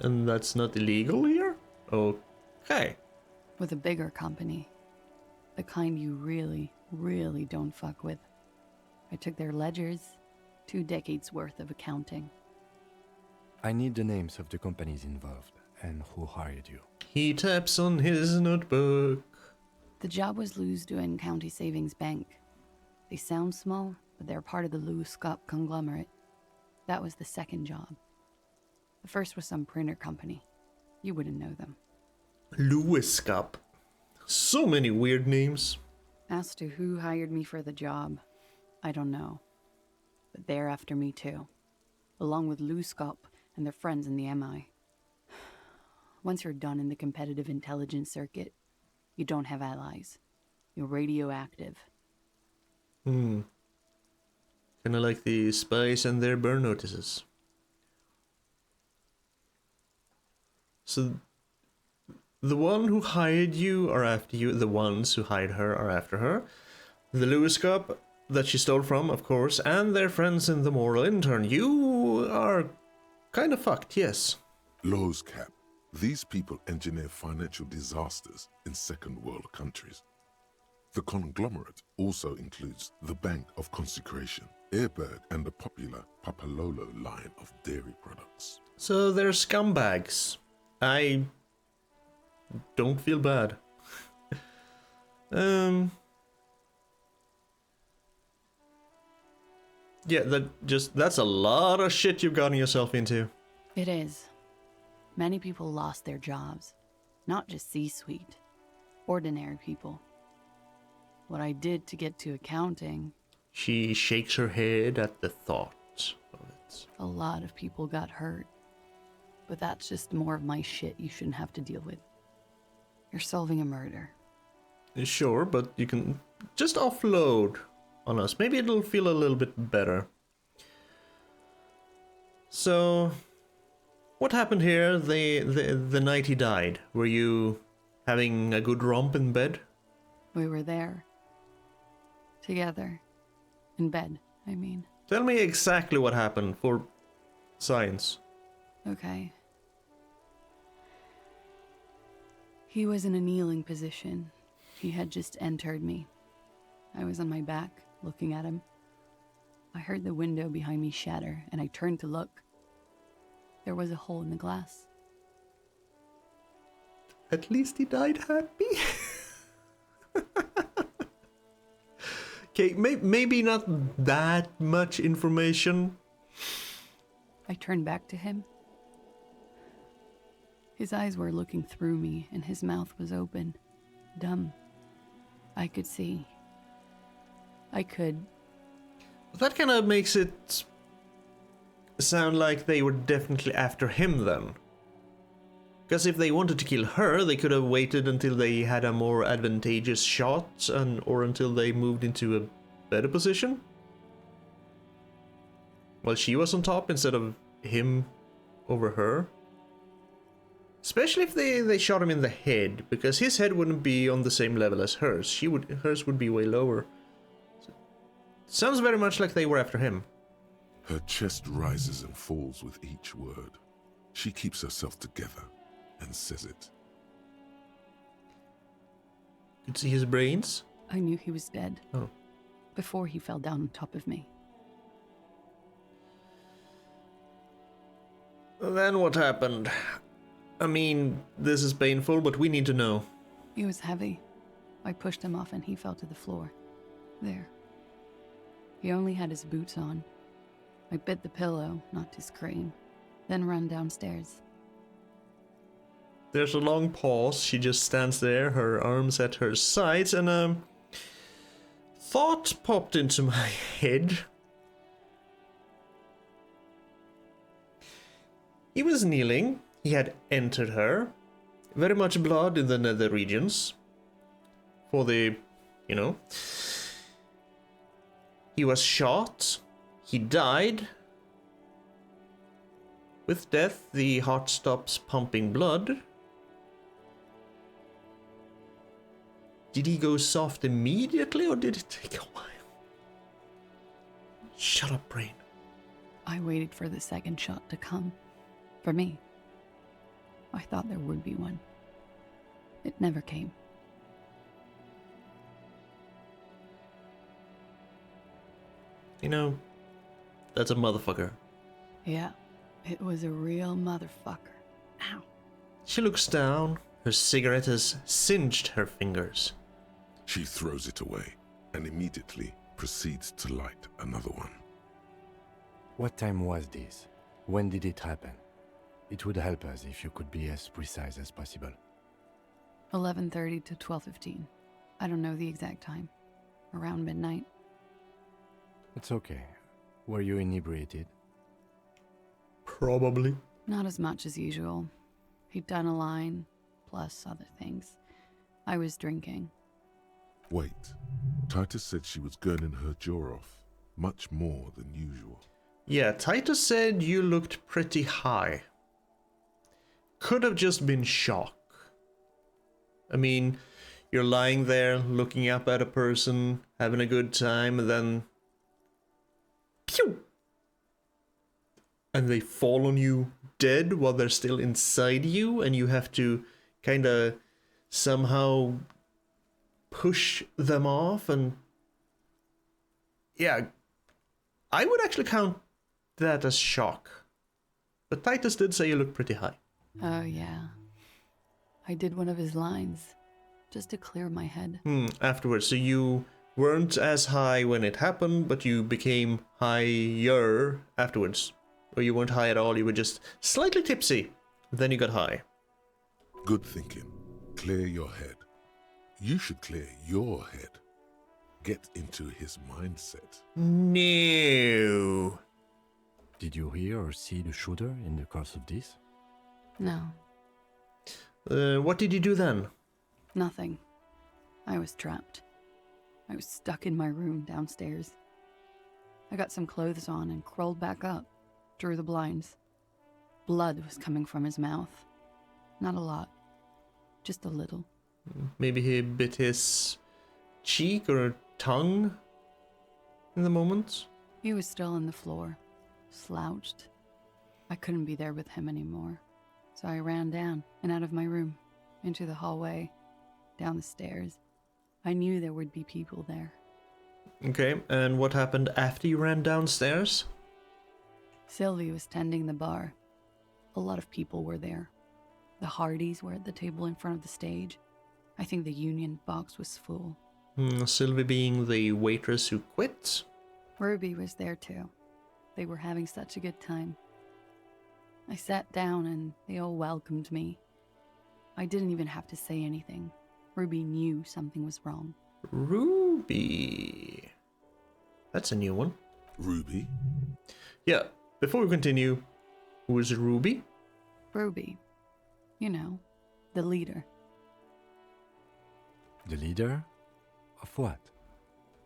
And that's not illegal here? Okay. With a bigger company. The kind you really, really don't fuck with. I took their ledgers, 2 decades worth of accounting. I need the names of the companies involved and who hired you. He taps on his notebook. The job was Lou's doing County Savings Bank. They sound small, but they're part of the Lou Scott conglomerate. That was the second job. The first was some printer company. You wouldn't know them. Louis Cup. So many weird names. As to who hired me for the job, I don't know. But they're after me too. Along with Lou Scott and their friends in the MI. Once you're done in the competitive intelligence circuit, you don't have allies. You're radioactive. Kinda like the spies and their burn notices. So, the one who hired you are after you, the ones who hired her are after her. The Lewis Cup that she stole from, of course, and their friends in the moral intern. You are kind of fucked, yes. Laws cap. These people engineer financial disasters in second world countries. The conglomerate also includes the Bank of Consecration, Airberg, and the popular Papalolo line of dairy products. So they're scumbags. I don't feel bad. Yeah, that's a lot of shit you've gotten yourself into. It is. Many people lost their jobs. Not just C-suite. Ordinary people. What I did to get to accounting... She shakes her head at the thought of it. A lot of people got hurt. But that's just more of my shit you shouldn't have to deal with. You're solving a murder. Sure, but you can just offload on us. Maybe it'll feel a little bit better. So, what happened here the night he died? Were you having a good romp in bed? We were there. Together. In bed, I mean. Tell me exactly what happened for science. Okay. He was in a kneeling position. He had just entered me. I was on my back, looking at him. I heard the window behind me shatter, and I turned to look. There was a hole in the glass. At least he died happy. Okay, maybe not that much information. I turned back to him. His eyes were looking through me, and his mouth was open. Dumb. I could see. I could. That kind of makes it sound like they were definitely after him then. Because if they wanted to kill her, they could have waited until they had a more advantageous shot, or until they moved into a better position. While she was on top instead of him over her. Especially if they shot him in the head, because his head wouldn't be on the same level as hers. Hers would be way lower. Sounds very much like they were after him. Her chest rises and falls with each word. She keeps herself together and says it. Could see his brains? I knew he was dead. Oh. Before he fell down on top of me. Then what happened? I mean, this is painful, but we need to know. He was heavy. I pushed him off and he fell to the floor. There. He only had his boots on. I bit the pillow, not to scream, then ran downstairs. There's a long pause. She just stands there, her arms at her sides, and a thought popped into my head. He was kneeling. He had entered her. Very much blood in the nether regions. For the, you know. He was shot. He died. With death, the heart stops pumping blood. Did he go soft immediately, or did it take a while? Shut up, brain. I waited for the second shot to come. For me. I thought there would be one. It never came. You know, that's a motherfucker. Yeah, it was a real motherfucker. Ow. She looks down. Her cigarette has singed her fingers. She throws it away and immediately proceeds to light another one. What time was this? When did it happen? It would help us if you could be as precise as possible. 11:30 to 12:15. I don't know the exact time. Around midnight. It's okay. Were you inebriated? Probably. Not as much as usual. He'd done a line, plus other things. I was drinking. Wait. Titus said she was gurning her jaw off, much more than usual. Yeah, Titus said you looked pretty high. Could have just been shock. I mean, you're lying there looking up at a person, having a good time, and then pew! And they fall on you dead while they're still inside you, and you have to kind of somehow push them off. And yeah, I would actually count that as shock. But Titus did say you look pretty high. Oh, yeah. I did one of his lines, just to clear my head. Afterwards, so you weren't as high when it happened, but you became higher afterwards. Or you weren't high at all, you were just slightly tipsy. Then you got high. Good thinking. Clear your head. You should clear your head. Get into his mindset. No. Did you hear or see the shooter in the course of this? No. What did you do then? Nothing. I was trapped. I was stuck in my room downstairs. I got some clothes on and crawled back up, drew the blinds. Blood was coming from his mouth. Not a lot. Just a little. Maybe he bit his cheek or tongue in the moment? He was still on the floor, slouched. I couldn't be there with him anymore. So I ran down and out of my room, into the hallway, down the stairs. I knew there would be people there. Okay, and what happened after you ran downstairs? Sylvie was tending the bar. A lot of people were there. The Hardys were at the table in front of the stage. I think the Union box was full. Sylvie being the waitress who quit? Ruby was there too. They were having such a good time. I sat down and they all welcomed me. I didn't even have to say anything. Ruby knew something was wrong. Ruby. That's a new one. Ruby? Yeah, before we continue, who is Ruby? Ruby. You know, the leader. The leader? Of what?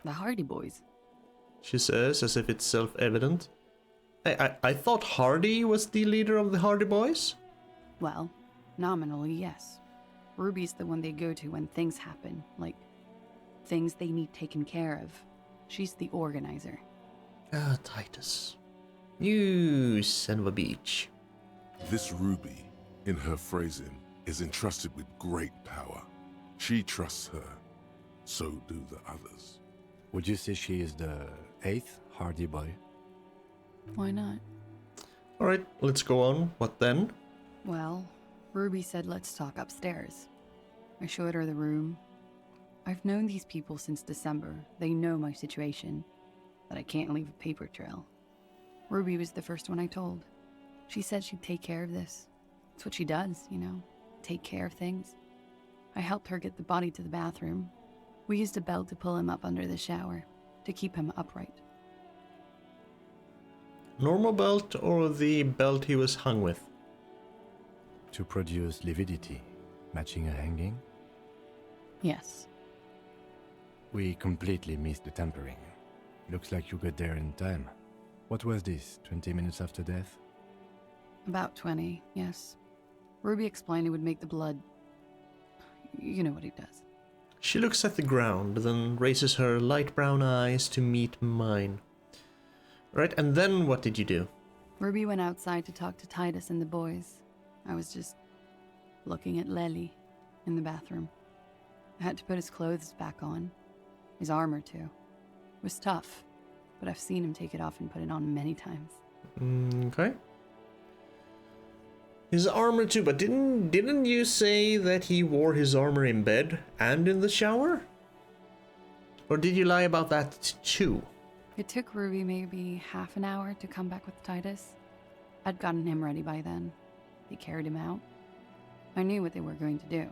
The Hardy Boys. She says, as if it's self-evident. I thought Hardy was the leader of the Hardy Boys? Well, nominally, yes. Ruby's the one they go to when things happen, like things they need taken care of. She's the organizer. Ah, Titus. You son of a bitch. This Ruby, in her phrasing, is entrusted with great power. She trusts her. So do the others. Would you say she is the 8th Hardy Boy? Why not? Alright, let's go on. What then? Well, Ruby said let's talk upstairs. I showed her the room. I've known these people since December. They know my situation, that I can't leave a paper trail. Ruby was the first one I told. She said she'd take care of this. It's what she does, you know, take care of things. I helped her get the body to the bathroom. We used a belt to pull him up under the shower, to keep him upright. Normal belt or the belt he was hung with? To produce lividity, matching a hanging? Yes. We completely missed the tampering. Looks like you got there in time. What was this, 20 minutes after death? About 20, yes. Ruby explained it would make the blood... You know what he does. She looks at the ground, then raises her light brown eyes to meet mine. Right, and then what did you do? Ruby went outside to talk to Titus and the boys. I was just looking at Lely in the bathroom. I had to put his clothes back on. His armor, too. It was tough, but I've seen him take it off and put it on many times. Okay. His armor too, but didn't you say that he wore his armor in bed and in the shower? Or did you lie about that too? It took Ruby maybe half an hour to come back with Titus. I'd gotten him ready by then. They carried him out. I knew what they were going to do.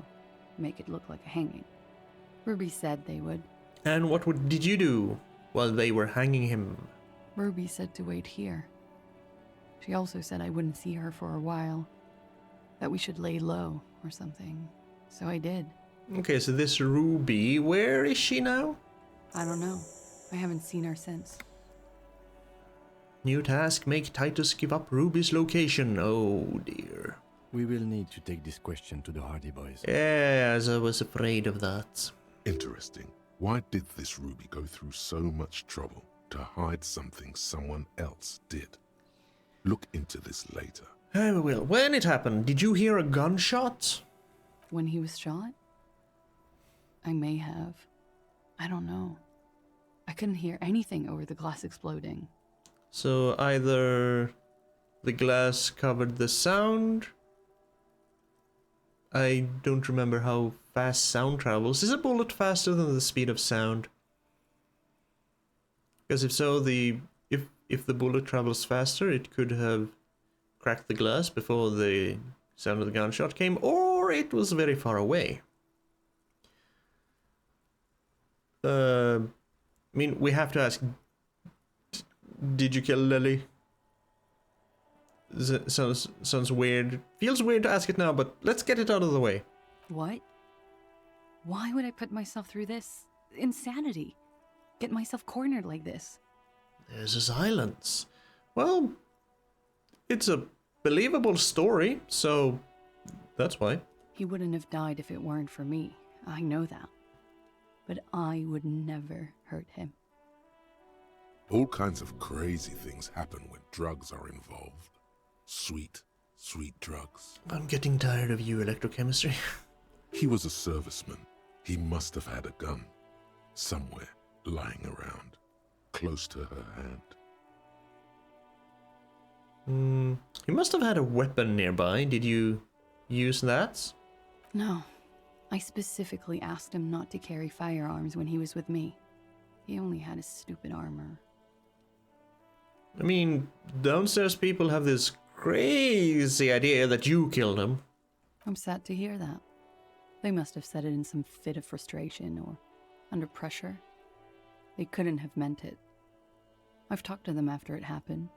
Make it look like a hanging. Ruby said they would. And what did you do while they were hanging him? Ruby said to wait here. She also said I wouldn't see her for a while. That we should lay low or something. So I did. Okay, so this Ruby, where is she now? I don't know. I haven't seen her since. New task, make Titus give up Ruby's location. Oh dear. We will need to take this question to the Hardy Boys. Yes, I was afraid of that. Interesting. Why did this Ruby go through so much trouble to hide something someone else did? Look into this later. I will. When it happened, did you hear a gunshot? When he was shot? I may have. I don't know. I couldn't hear anything over the glass exploding. So either the glass covered the sound. I don't remember how fast sound travels. Is a bullet faster than the speed of sound? Because if so, if the bullet travels faster, it could have cracked the glass before the sound of the gunshot came, or it was very far away. I mean, we have to ask, did you kill Lily? Sounds weird. Feels weird to ask it now, but let's get it out of the way. What? Why would I put myself through this? Insanity. Get myself cornered like this. There's a silence. Well, it's a believable story, so that's why. He wouldn't have died if it weren't for me. I know that. But I would never hurt him. All kinds of crazy things happen when drugs are involved. Sweet, sweet drugs. I'm getting tired of you, electrochemistry. He was a serviceman. He must have had a gun. Somewhere, lying around, close to her hand. He must have had a weapon nearby. Did you use that? No. I specifically asked him not to carry firearms when he was with me. He only had his stupid armor. I mean, downstairs people have this crazy idea that you killed him. I'm sad to hear that. They must have said it in some fit of frustration or under pressure. They couldn't have meant it. I've talked to them after it happened.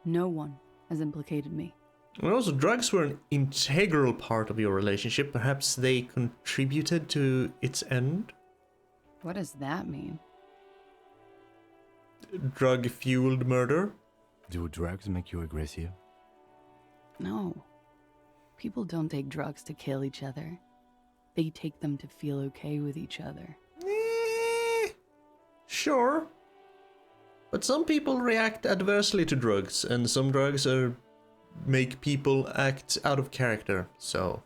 No one has implicated me. And also, drugs were an integral part of your relationship. Perhaps they contributed to its end? What does that mean? Drug-fueled murder? Do drugs make you aggressive? No. People don't take drugs to kill each other. They take them to feel okay with each other. Sure. But some people react adversely to drugs, and some drugs make people act out of character, so...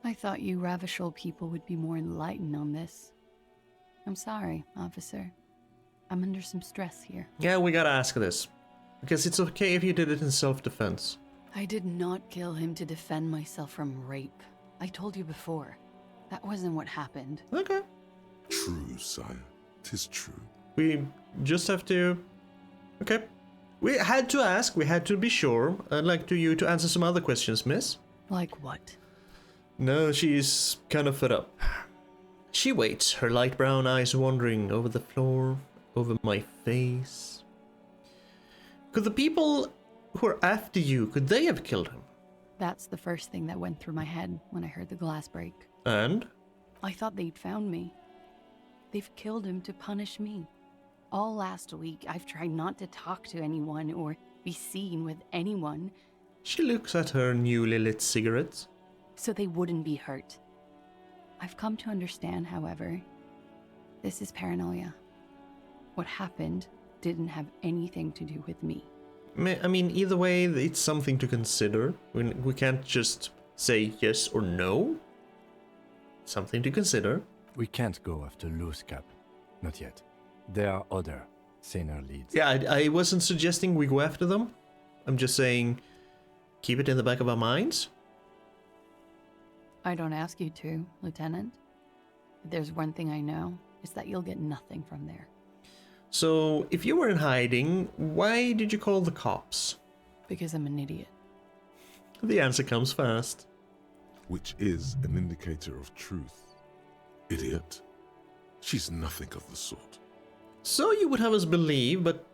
I thought you Ravishal people would be more enlightened on this. I'm sorry, officer. I'm under some stress here. Yeah, we gotta ask this. Because it's okay if you did it in self-defense. I did not kill him to defend myself from rape. I told you before. That wasn't what happened. Okay. True, sire. 'Tis true. We just have to... Okay. We had to ask, we had to be sure. I'd like you to answer some other questions, miss. Like what? No, she's kind of fed up. She waits, her light brown eyes wandering over the floor, over my face. Could the people who are after you, could they have killed him? That's the first thing that went through my head when I heard the glass break. And? I thought they'd found me. They've killed him to punish me. All last week, I've tried not to talk to anyone or be seen with anyone. She looks at her newly lit cigarettes. So they wouldn't be hurt. I've come to understand, however, this is paranoia. What happened didn't have anything to do with me. I mean, either way, it's something to consider. We can't just say yes or no. Something to consider. We can't go after Loose Cap. Not yet. There are other, saner leads. Yeah, I wasn't suggesting we go after them. I'm just saying, keep it in the back of our minds. I don't ask you to, Lieutenant. If there's one thing I know, it's that you'll get nothing from there. So, if you were in hiding, why did you call the cops? Because I'm an idiot. The answer comes fast. Which is an indicator of truth. Idiot. She's nothing of the sort. So you would have us believe, but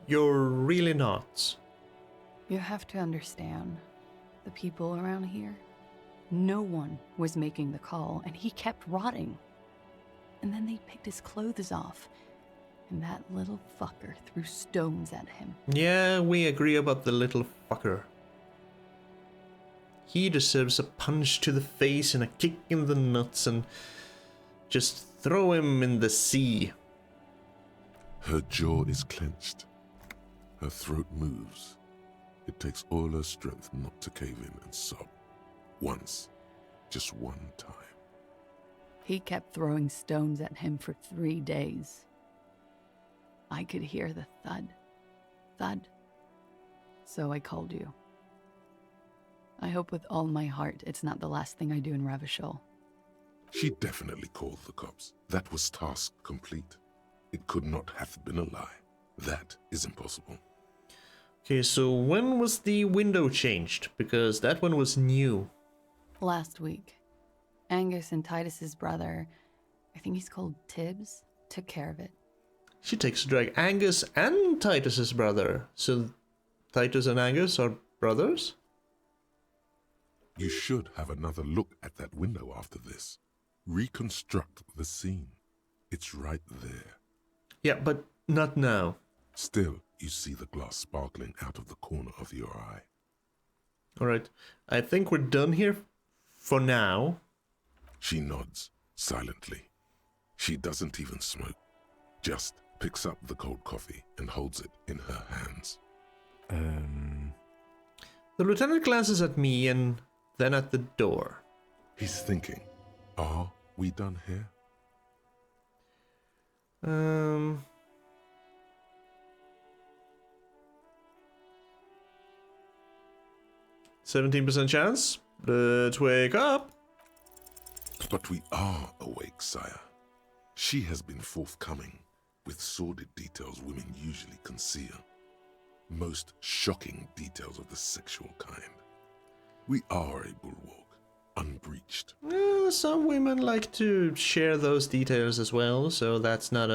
you're really not. You have to understand, the people around here, no one was making the call, and he kept rotting. And then they picked his clothes off, and that little fucker threw stones at him. Yeah, we agree about the little fucker. He deserves a punch to the face and a kick in the nuts and just throw him in the sea. Her jaw is clenched. Her throat moves. It takes all her strength not to cave in and sob. Once. Just one time. He kept throwing stones at him for 3 days. I could hear the thud. Thud. So I called you. I hope with all my heart it's not the last thing I do in Ravishol. She definitely called the cops. That was task complete. It could not have been a lie. That is impossible. Okay, so when was the window changed? Because that one was new. Last week, Angus and Titus's brother, I think he's called Tibbs, took care of it. She takes to drag Angus and Titus's brother. So Titus and Angus are brothers? You should have another look at that window after this. Reconstruct the scene. It's right there. Yeah, but not now. Still, you see the glass sparkling out of the corner of your eye. Alright, I think we're done here for now. She nods, silently. She doesn't even smoke. Just picks up the cold coffee and holds it in her hands. The lieutenant glances at me and then at the door. He's thinking, are we done here? 17% chance. Let's wake up. But we are awake, sire. She has been forthcoming with sordid details women usually conceal. Most shocking details of the sexual kind. We are a bulwark, unbreached. Some women like to share those details as well, so that's not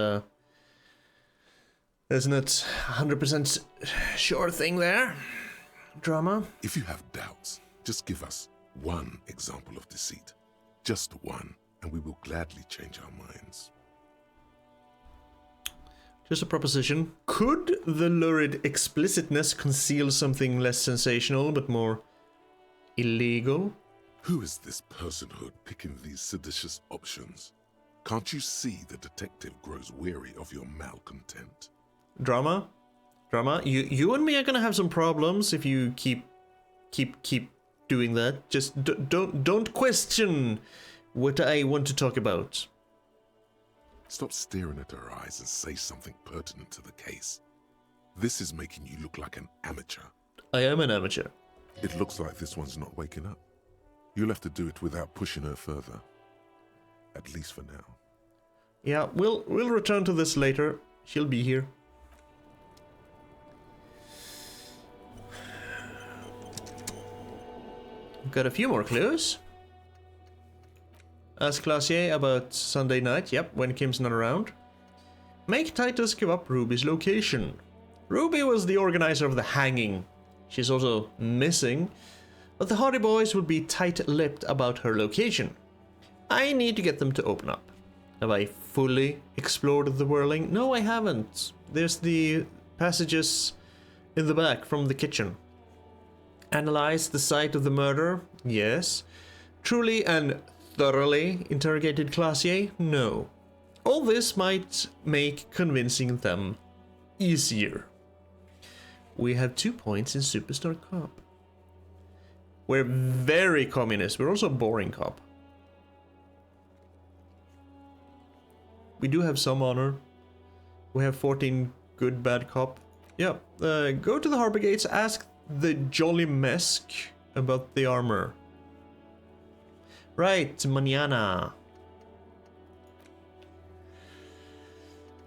100% sure thing there. Drama. If you have doubts, just give us one example of deceit. Just one, and we will gladly change our minds. Just a proposition. Could the lurid explicitness conceal something less sensational but more illegal? Who is this personhood picking these seditious options? Can't you see the detective grows weary of your malcontent? Drama? Drama? You and me are gonna have some problems if you keep doing that. Just don't question what I want to talk about. Stop staring at her eyes and say something pertinent to the case. This is making you look like an amateur. I am an amateur. It looks like this one's not waking up. You'll have to do it without pushing her further. At least for now. Yeah, we'll return to this later. She'll be here. Got a few more clues. Ask Classier about Sunday night. Yep, when Kim's not around. Make Titus give up Ruby's location. Ruby was the organizer of the hanging. She's also missing, but the Hardy Boys would be tight-lipped about her location. I need to get them to open up. Have I fully explored the whirling? No, I haven't. There's the passages in the back from the kitchen. Analyze the site of the murder? Yes. Truly and thoroughly interrogated Classier? No. All this might make convincing them easier. We have 2 points in Superstar Cop. We're very communist. We're also boring cop. We do have some honor. We have 14 good bad cop. Yeah. Go to the harbor gates. Ask the Jolly Mesk about the armor. Right, mañana.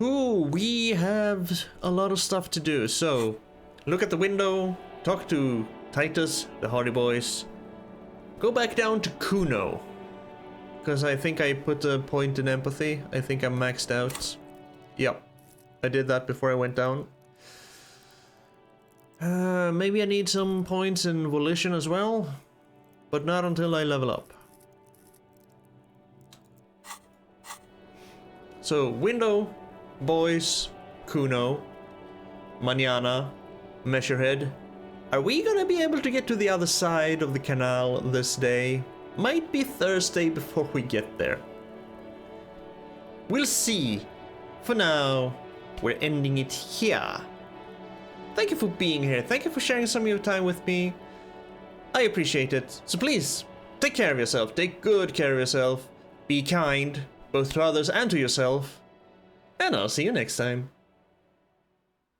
Ooh, we have a lot of stuff to do. So, look at the window, talk to Titus, the Hardy Boys. Go back down to Kuno. Because I think I put a point in empathy. I think I'm maxed out. Yep, I did that before I went down. Maybe I need some points in volition as well. But not until I level up. So, window, boys, Kuno, mañana, Measurehead, Are we gonna be able to get to the other side of the canal this day? Might be Thursday before we get there. We'll see. For now, we're ending it here. Thank you for being here. Thank you for sharing some of your time with me. I appreciate it. So please, take care of yourself. Take good care of yourself. Be kind, both to others and to yourself. And I'll see you next time.